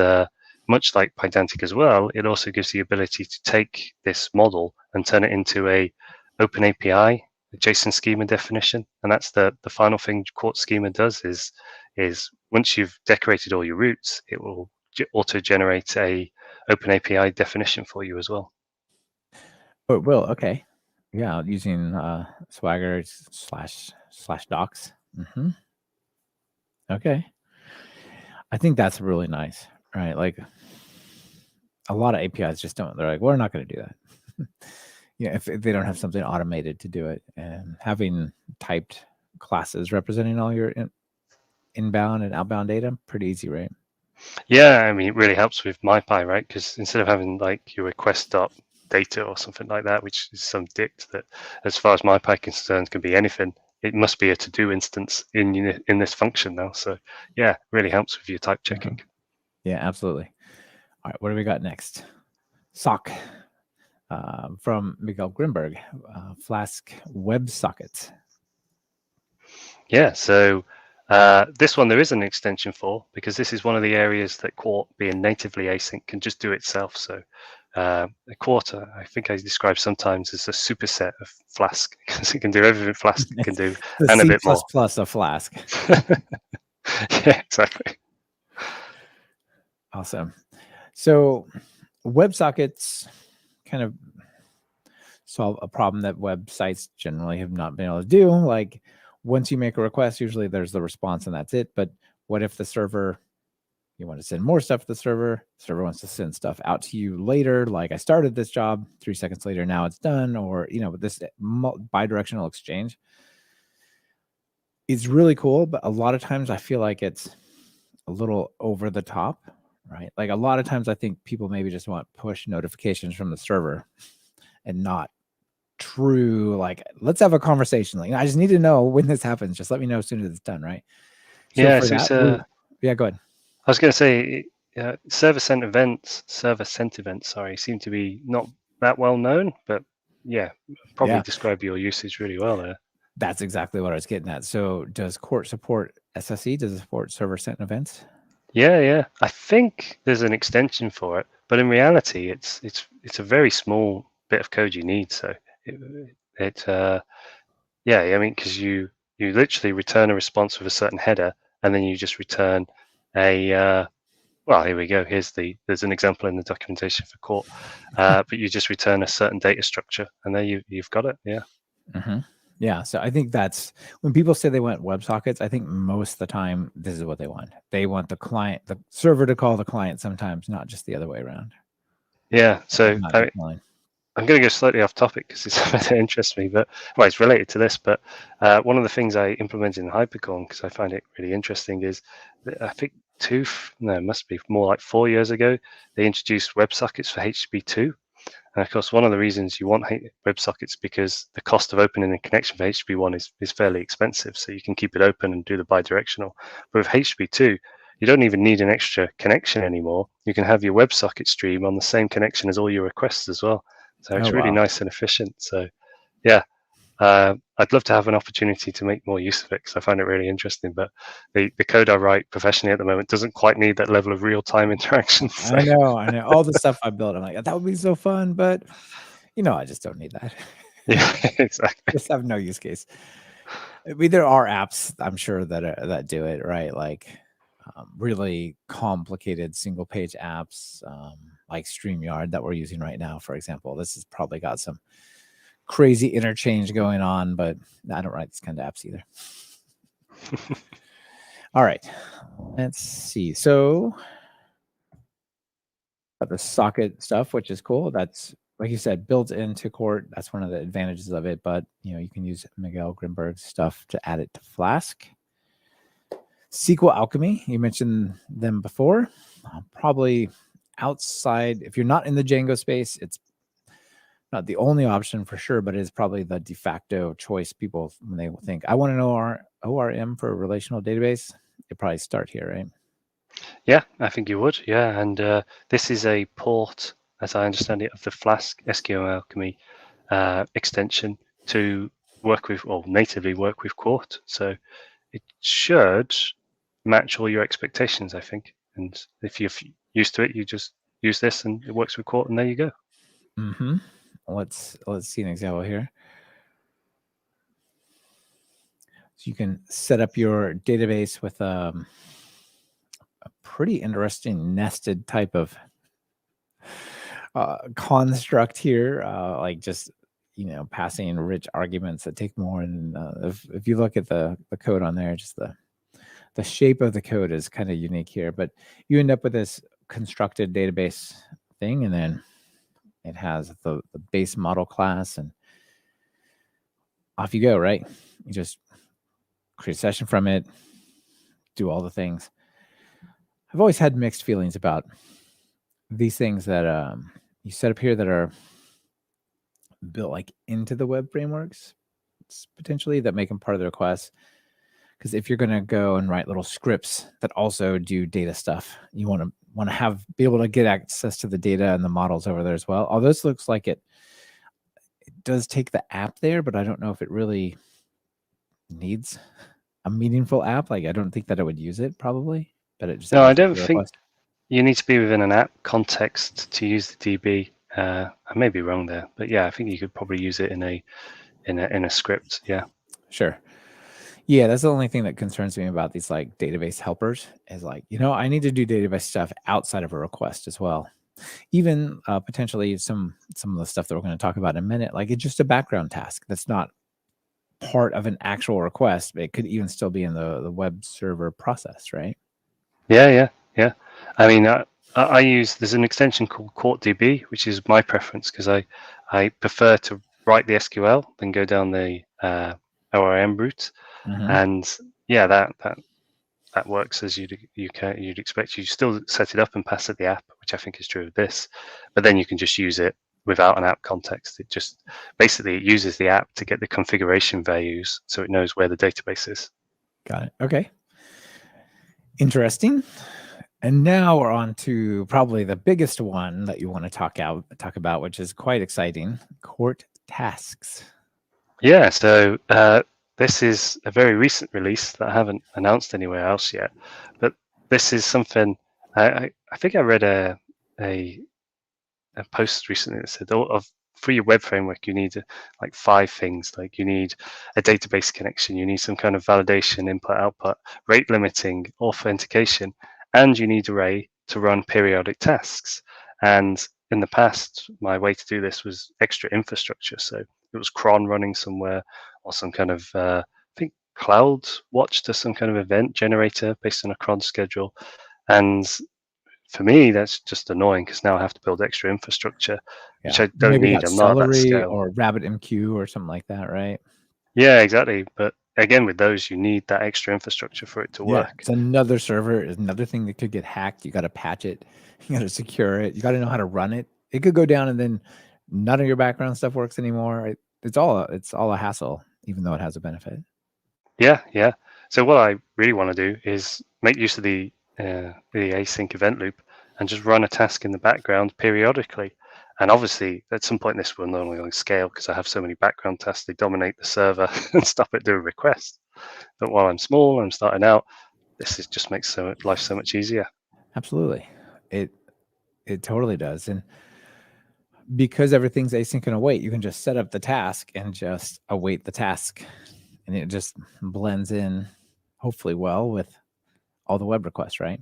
much like Pydantic as well, it also gives the ability to take this model and turn it into a open API, the JSON schema definition. And that's the final thing Quartz schema does is once you've decorated all your routes, it will auto-generate a open API definition for you as well. Oh, it will. Okay. Yeah, using Swagger / docs. Okay. I think that's really nice, right? Like a lot of APIs just don't. They're like, we're not going to do that. If they don't have something automated to do it, and having typed classes representing all your inbound and outbound data, pretty easy, right? Yeah, I mean, it really helps with MyPy, right? Because instead of having like your request.data or something like that, which is some dict that, as far as MyPy concerns, can be anything, it must be a to-do instance in this function now. So yeah, really helps with your type checking. Yeah, absolutely. All right, what do we got next? Sock from Miguel Grimberg, Flask WebSockets. Yeah, so this one there is an extension for, because this is one of the areas that Quart, being natively async, can just do itself. So a quarter, I think I describe sometimes as a superset of Flask, because it can do everything Flask can do and a bit more. Plus a Flask. Yeah, exactly. Awesome. So WebSockets kind of solve a problem that websites generally have not been able to do. Like once you make a request, usually there's the response and that's it. But what if the server, you want to send more stuff to the server wants to send stuff out to you later, like I started this job 3 seconds later, now it's done, or this bidirectional exchange is really cool. But a lot of times I feel like it's a little over the top, right? Like a lot of times I think people maybe just want push notifications from the server and not true, like, let's have a conversation. Like, I just need to know when this happens. Just let me know as soon as it's done, right? So yeah, yeah, go ahead. I was going to say, server sent events, seem to be not that well known, but yeah, probably describe your usage really well there. That's exactly what I was getting at. So does Quart support SSE? Does it support server sent events? Yeah. I think there's an extension for it, but in reality, it's a very small bit of code you need. So I mean, because you literally return a response with a certain header, and then you just return a well, here we go. There's an example in the documentation for Quart, but you just return a certain data structure, and there you've got it. Yeah. Yeah, so I think that's when people say they want WebSockets, I think most of the time this is what they want. They want the server to call the client sometimes, not just the other way around. Yeah, so I I'm going to go slightly off topic because it's something that interests me, but well, it's related to this. But one of the things I implemented in Hypercorn, because I find it really interesting, is that I think it must be more like 4 years ago, they introduced WebSockets for HTTP2. And of course, one of the reasons you want WebSockets because the cost of opening a connection for HTTP1 is fairly expensive, so you can keep it open and do the bidirectional. But with HTTP2, you don't even need an extra connection anymore. You can have your WebSocket stream on the same connection as all your requests as well. So Oh it's really wow. nice and efficient. So yeah, I'd love to have an opportunity to make more use of it because I find it really interesting. But the code I write professionally at the moment doesn't quite need that level of real-time interaction. So. I know. All the stuff I built, I'm like, that would be so fun, but I just don't need that. Yeah, exactly. Just have no use case. I mean, there are apps I'm sure that do it right, like really complicated single page apps, like StreamYard that we're using right now, for example. This has probably got some crazy interchange going on, but I don't write this kind of apps either. All right, let's see. So the socket stuff, which is cool. That's, like you said, built into Quart. That's one of the advantages of it. But you can use Miguel Grimberg's stuff to add it to Flask. SQL Alchemy, you mentioned them before. Probably outside, if you're not in the Django space, it's not the only option for sure, but it's probably the de facto choice. People, when they think, I want to know our ORM for a relational database, you probably start here, right? Yeah, I think you would. Yeah, and this is a port, as I understand it, of the Flask SQL Alchemy extension to work with, or natively work with Quart. So it should match all your expectations, I think. And if you're used to it, you just use this and it works with Quart, and there you go. Mm-hmm. Let's see an example here. So you can set up your database with a pretty interesting nested type of construct here, like just passing rich arguments that take more. And if you look at the code on there, just the shape of the code is kind of unique here. But you end up with this constructed database thing, and then it has the base model class, and off you go, right? You just create a session from it, do all the things. I've always had mixed feelings about these things that you set up here that are built like into the web frameworks, potentially, that make them part of the request. Because if you're going to go and write little scripts that also do data stuff, you want to be able to get access to the data and the models over there as well. Although this looks like it does take the app there, but I don't know if it really needs a meaningful app. Like, I don't think that I would use it probably, but it just No, I adds don't the think request. you need to be within an app context to use the DB. I may be wrong there, but yeah, I think you could probably use it in a script. Yeah. Sure. Yeah, that's the only thing that concerns me about these like database helpers is like, I need to do database stuff outside of a request as well. Even potentially some of the stuff that we're going to talk about in a minute, like it's just a background task that's not part of an actual request, but it could even still be in the web server process, right? Yeah. I mean, I use, there's an extension called QuartDB, which is my preference because I prefer to write the SQL than go down the ORM route. Mm-hmm. And yeah, that works as you'd expect. You still set it up and pass it the app, which I think is true of this, but then you can just use it without an app context. It just basically it uses the app to get the configuration values, so it knows where the database is. Got it. Okay. Interesting. And now we're on to probably the biggest one that you want to talk about, which is quite exciting: Quart Tasks. Yeah, so this is a very recent release that I haven't announced anywhere else yet, but this is something I think I read a post recently that said for your web framework you need like 5 things. Like you need a database connection, you need some kind of validation, input output, rate limiting, authentication, and you need array to run periodic tasks. And in the past, my way to do this was extra infrastructure. So it was cron running somewhere, or some kind of I think CloudWatch to some kind of event generator based on a cron schedule. And for me, that's just annoying because now I have to build extra infrastructure, which Yeah. I don't Maybe need. got I'm not at that Celery scale. or RabbitMQ or something like that, right? Yeah, exactly. But again, with those, you need that extra infrastructure for it to Yeah, work. it's another server, is another thing that could get hacked. You got to patch it, you got to secure it, you got to know how to run it. It could go down, and then none of your background stuff works anymore. It's all a hassle, even though it has a benefit. Yeah, yeah. So what I really want to do is make use of the async event loop and just run a task in the background periodically. And obviously, at some point, this will no longer scale because I have so many background tasks. They dominate the server and stop it doing requests. But while I'm small, I'm starting out. Just makes life so much easier. Absolutely, it totally does. And because everything's async and await, you can just set up the task and just await the task, and it just blends in, hopefully well, with all the web requests, right?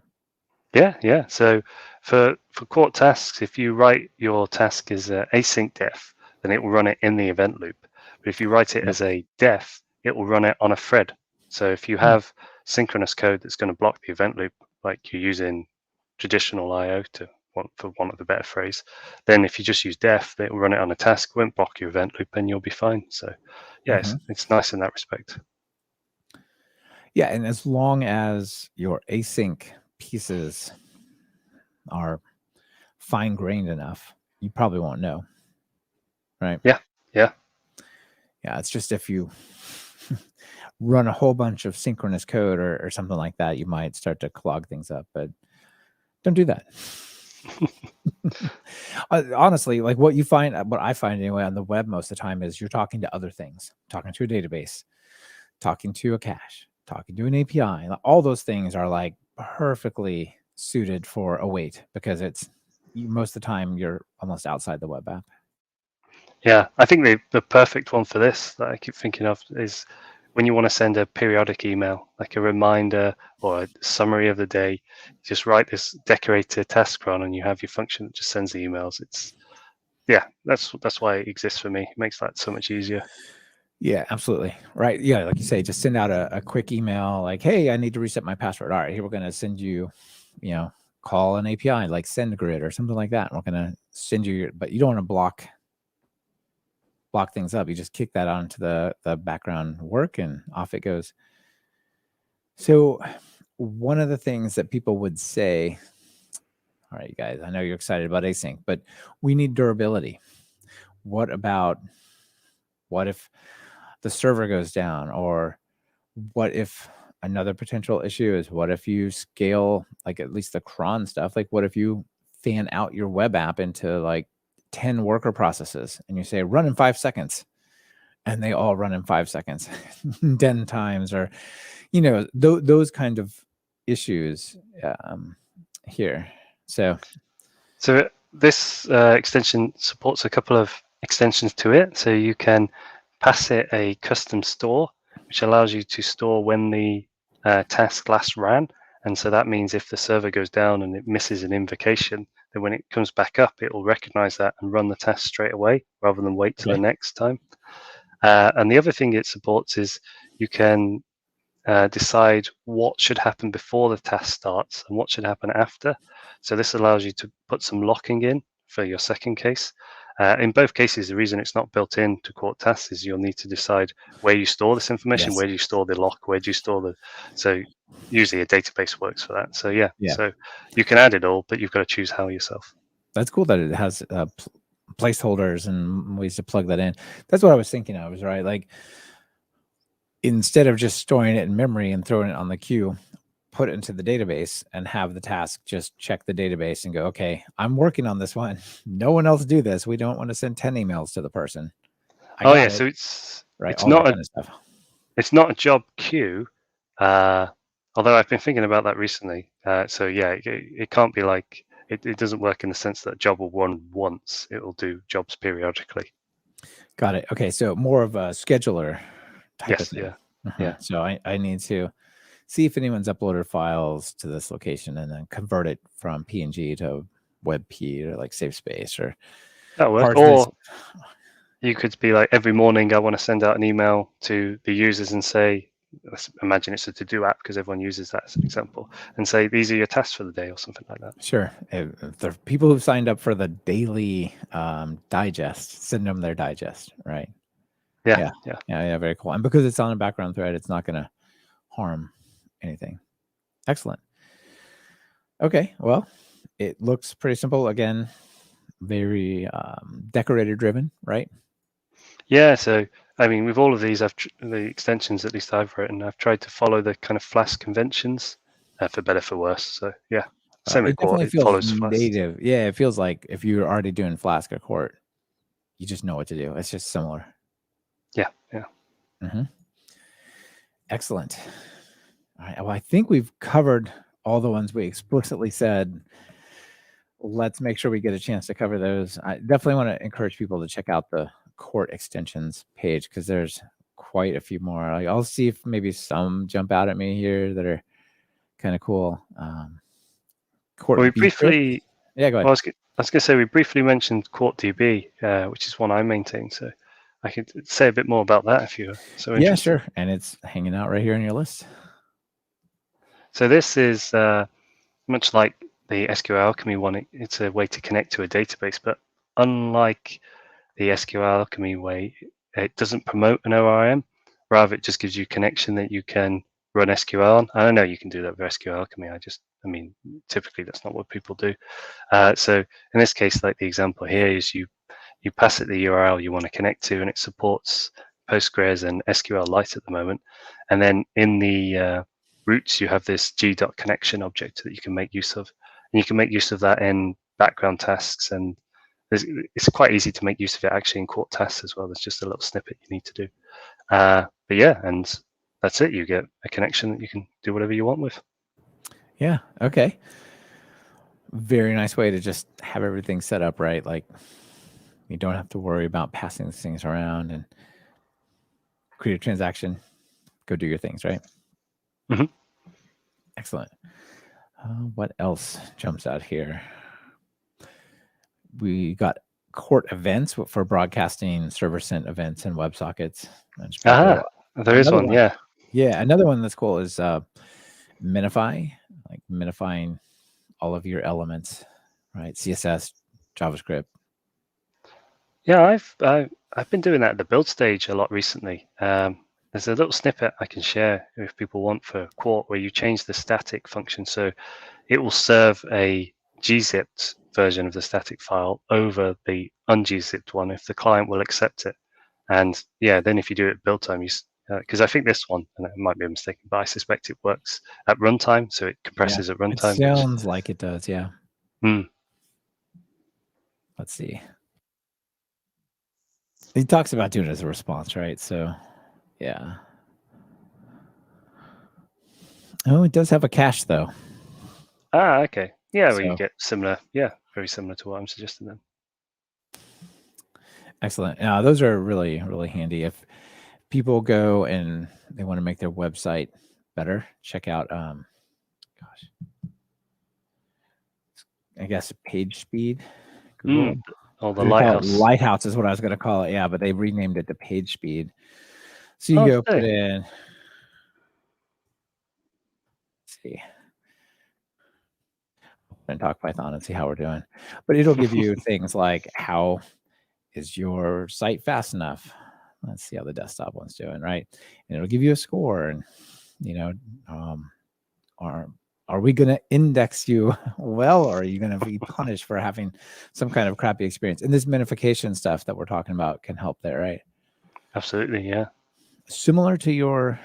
Yeah, yeah. So for Quart tasks, if you write your task as async def, then it will run it in the event loop. But if you write it Yep. as a def, it will run it on a thread. So if you have synchronous code that's going to block the event loop, like you use in traditional I/O for want of a better phrase, then if you just use def, it will run it on a task, won't block your event loop, and you'll be fine. So yeah, it's nice in that respect. Yeah, and as long as your async pieces are fine-grained enough, you probably won't know, right? Yeah, yeah. Yeah, it's just if you run a whole bunch of synchronous code or something like that, you might start to clog things up, but don't do that. Honestly, like what I find anyway on the web most of the time is you're talking to other things, talking to a database, talking to a cache, talking to an API. All those things are like perfectly suited for await because most of the time you're almost outside the web app. Yeah, I think the perfect one for this that I keep thinking of is when you want to send a periodic email, like a reminder or a summary of the day. Just write this decorated task run, and you have your function that just sends the emails. That's why it exists for me. It makes that so much easier. Yeah, absolutely. Right. Yeah, like you say, just send out a quick email like, hey, I need to reset my password. All right, here we're going to send you, call an API like SendGrid or something like that. And we're going to send you but you don't want to block things up. You just kick that onto the background work and off it goes. So one of the things that people would say, all right, you guys, I know you're excited about async, but we need durability. What if the server goes down? Or what if another potential issue is, what if you scale, like at least the cron stuff, like what if you fan out your web app into like 10 worker processes and you say run in 5 seconds and they all run in 5 seconds 10 times, or those kind of issues here. So this extension supports a couple of extensions to it. So you can pass it a custom store, which allows you to store when the task last ran. And so that means if the server goes down and it misses an invocation, then when it comes back up, it will recognize that and run the task straight away rather than wait till the next time. And the other thing it supports is you can decide what should happen before the task starts and what should happen after. So this allows you to put some locking in for your second case. In both cases, the reason it's not built into Quart tasks is you'll need to decide where you store this information, where do you store the lock, where do you store so usually a database works for that. So yeah, so you can add it all, but you've got to choose how yourself. That's cool that it has placeholders and ways to plug that in. That's what I was thinking of, right? Like instead of just storing it in memory and throwing it on the queue, put it into the database and have the task just check the database and go, okay, I'm working on this one. No one else do this. We don't want to send 10 emails to the person. So it's right. It's all not that kind of stuff. It's not a job queue. Although I've been thinking about that recently. So yeah, it can't be like it doesn't work in the sense that a job will run once. It will do jobs periodically. Got it. Okay, so more of a scheduler type of thing. Yeah. Yeah. So I need to see if anyone's uploaded files to this location and then convert it from PNG to WebP or like Safe Space or that works. Or you could be like every morning I want to send out an email to the users and say let's imagine it's a to-do app because everyone uses that as an example, and say these are your tasks for the day or something like that. Sure. If the people who've signed up for the daily digest, send them their digest, right? Yeah. Yeah, very cool. And because it's on a background thread, it's not going to harm anything. Excellent. Okay, well, it looks pretty simple. Again, very decorator driven, right? Yeah, so I mean, with all of these, the extensions, at least I've written, I've tried to follow the kind of Flask conventions, for better for worse. So yeah, same with It Quart, definitely it feels follows Flask. native. Yeah, it feels like if you're already doing Flask or Quart, you just know what to do. It's just similar. Yeah. Mm-hmm. Excellent. All right. Well, I think we've covered all the ones we explicitly said. Let's make sure we get a chance to cover those. I definitely want to encourage people to check out the Quart extensions page because there's quite a few more. I'll see if maybe some jump out at me here that are kind of cool. Quart Well, we B briefly, yeah, go ahead. well, I was going to say we briefly mentioned QuartDB, which is one I maintain. So I could say a bit more about that if you're so interested. Yeah, sure. And it's hanging out right here on your list. So this is much like the SQL Alchemy one. It's a way to connect to a database, but unlike the SQL Alchemy way, it doesn't promote an ORM. Rather, it just gives you connection that you can run SQL on. I know you can do that with SQL Alchemy. I mean, typically that's not what people do. So in this case, like the example here is you pass it the URL you want to connect to, and it supports Postgres and SQLite at the moment. And then in the roots, you have this g.connection object that you can make use of. And you can make use of that in background tasks, and it's quite easy to make use of it actually in Quart tasks as well. There's just a little snippet you need to do. But yeah, and that's it. You get a connection that you can do whatever you want with. Yeah. Okay. Very nice way to just have everything set up right. Like you don't have to worry about passing these things around and create a transaction. Go do your things, right? Mm-hmm. Excellent. What else jumps out here? We got Quart events for broadcasting server sent events and WebSockets. That's pretty cool. There is one, yeah. Yeah, another one that's cool is Minify, like minifying all of your elements, right? CSS, JavaScript. Yeah, I've been doing that at the build stage a lot recently. There's a little snippet I can share if people want for Quart where you change the static function, so it will serve a gzipped version of the static file over the ungzipped one if the client will accept it. And yeah, then if you do it at build time, because I think this one, and it might be a mistake, but I suspect it works at runtime, so it compresses at runtime. It sounds like it does, yeah. Mm. Let's see. He talks about doing it as a response, right? So, yeah. Oh, it does have a cache, though. Okay. Yeah, where you get similar, very similar to what I'm suggesting then. Excellent. Those are really, really handy. If people go and they want to make their website better, check out, I guess page speed. Google. The Lighthouse. Lighthouse is what I was going to call it. Yeah, but they renamed it to page speed. So you go put in. Let's see. And talk Python and see how we're doing. But it'll give you things like how is your site fast enough? Let's see how the desktop one's doing, right? And it'll give you a score, and are we going to index you well, or are you going to be punished for having some kind of crappy experience? And this minification stuff that we're talking about can help there, right? Absolutely, yeah. Similar to your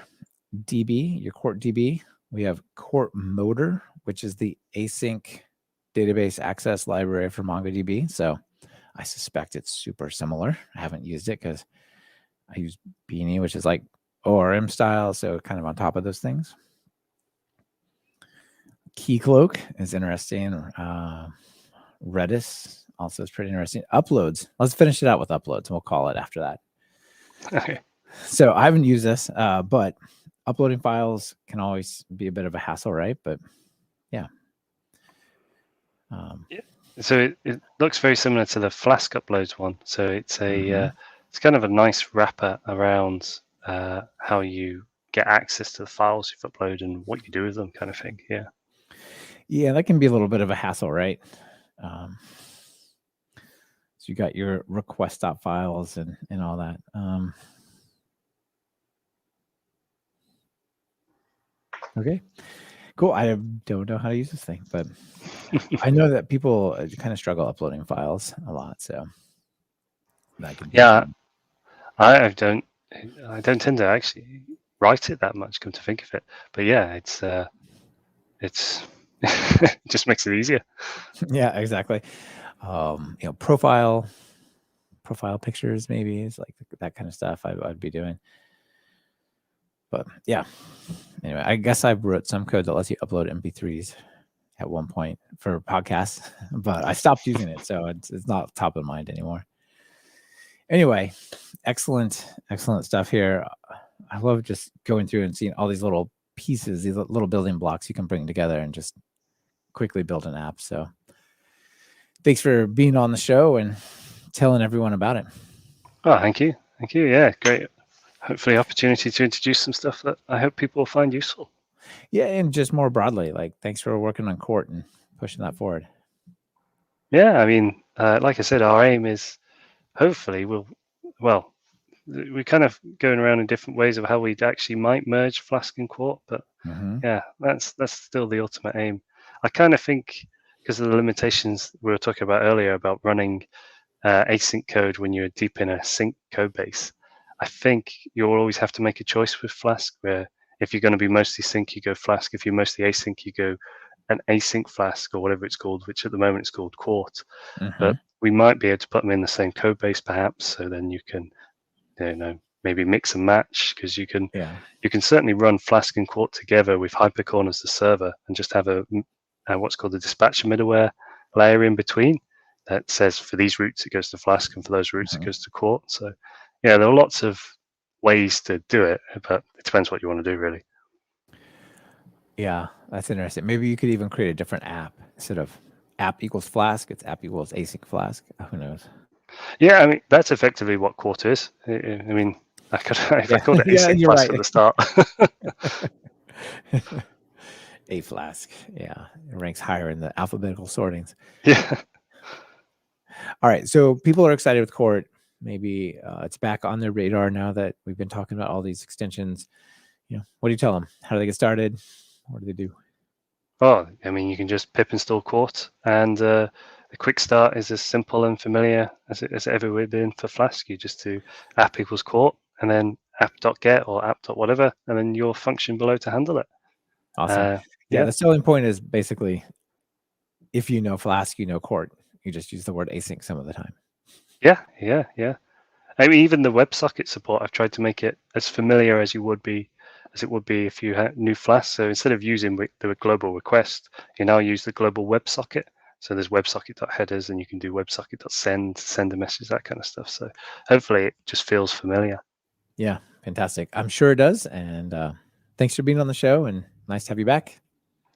DB, your Quart DB, we have Quart Motor, which is the async database access library for MongoDB. So I suspect it's super similar. I haven't used it because I use Beanie, which is like ORM style, so kind of on top of those things. Keycloak is interesting. Redis also is pretty interesting. Uploads. Let's finish it out with uploads, and we'll call it after that. Okay. So I haven't used this, but uploading files can always be a bit of a hassle, right? But yeah. So it looks very similar to the Flask uploads one. So it's a it's kind of a nice wrapper around how you get access to the files you've uploaded and what you do with them, kind of thing. Yeah. Yeah, that can be a little bit of a hassle, right? So you got your request.files and all that. Okay, cool. I don't know how to use this thing, but I know that people kind of struggle uploading files a lot. So that could be. Yeah, I don't tend to actually write it that much, come to think of it. But yeah, it's it just makes it easier. Yeah, exactly. Profile pictures, maybe is like that kind of stuff I'd be doing. But yeah, anyway, I guess I wrote some code that lets you upload MP3s at one point for podcasts, but I stopped using it, so it's not top of mind anymore. Anyway, excellent stuff here. I love just going through and seeing all these little pieces, these little building blocks you can bring together and just quickly build an app. So thanks for being on the show and telling everyone about it. Oh, thank you. Yeah, great. Hopefully opportunity to introduce some stuff that I hope people will find useful. Yeah, and just more broadly, like thanks for working on Quart and pushing that forward. Yeah, I mean, like I said, our aim is hopefully we're kind of going around in different ways of how we actually might merge Flask and Quart, but yeah, that's still the ultimate aim. I kind of think because of the limitations we were talking about earlier about running async code when you're deep in a sync code base, I think you'll always have to make a choice with Flask where if you're going to be mostly sync, you go Flask. If you're mostly async, you go an async Flask or whatever it's called, which at the moment it's called Quart. But we might be able to put them in the same code base perhaps, so then you can, maybe mix and match, because you can certainly run Flask and Quart together with Hypercorn as the server and just have a what's called a dispatcher middleware layer in between that says for these routes it goes to Flask and for those routes it goes to Quart. So yeah, there are lots of ways to do it, but it depends what you want to do, really. Yeah, that's interesting. Maybe you could even create a different app instead of app equals Flask. It's app equals async Flask. Who knows? Yeah, I mean that's effectively what Quart is. I mean, I called it async Flask at the start. A Flask, yeah, it ranks higher in the alphabetical sortings. Yeah. All right, so people are excited with Quart. Maybe it's back on their radar now that we've been talking about all these extensions. What do you tell them? How do they get started? What do they do? Oh, I mean, you can just pip install Quart, and the quick start is as simple and familiar as it ever would been for Flask. You just do app equals Quart, and then app.get or app.whatever, and then your function below to handle it. Awesome. Yeah, the selling point is basically if you know Flask, you know Quart. You just use the word async some of the time. Yeah. I mean, even the WebSocket support, I've tried to make it as familiar as it would be if you had new Flask. So instead of using the global request, you now use the global WebSocket. So there's WebSocket.headers, and you can do WebSocket.send, send a message, that kind of stuff. So hopefully it just feels familiar. Yeah, fantastic. I'm sure it does. And thanks for being on the show, and nice to have you back.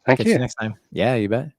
Thank you. Catch you next time. Yeah, you bet.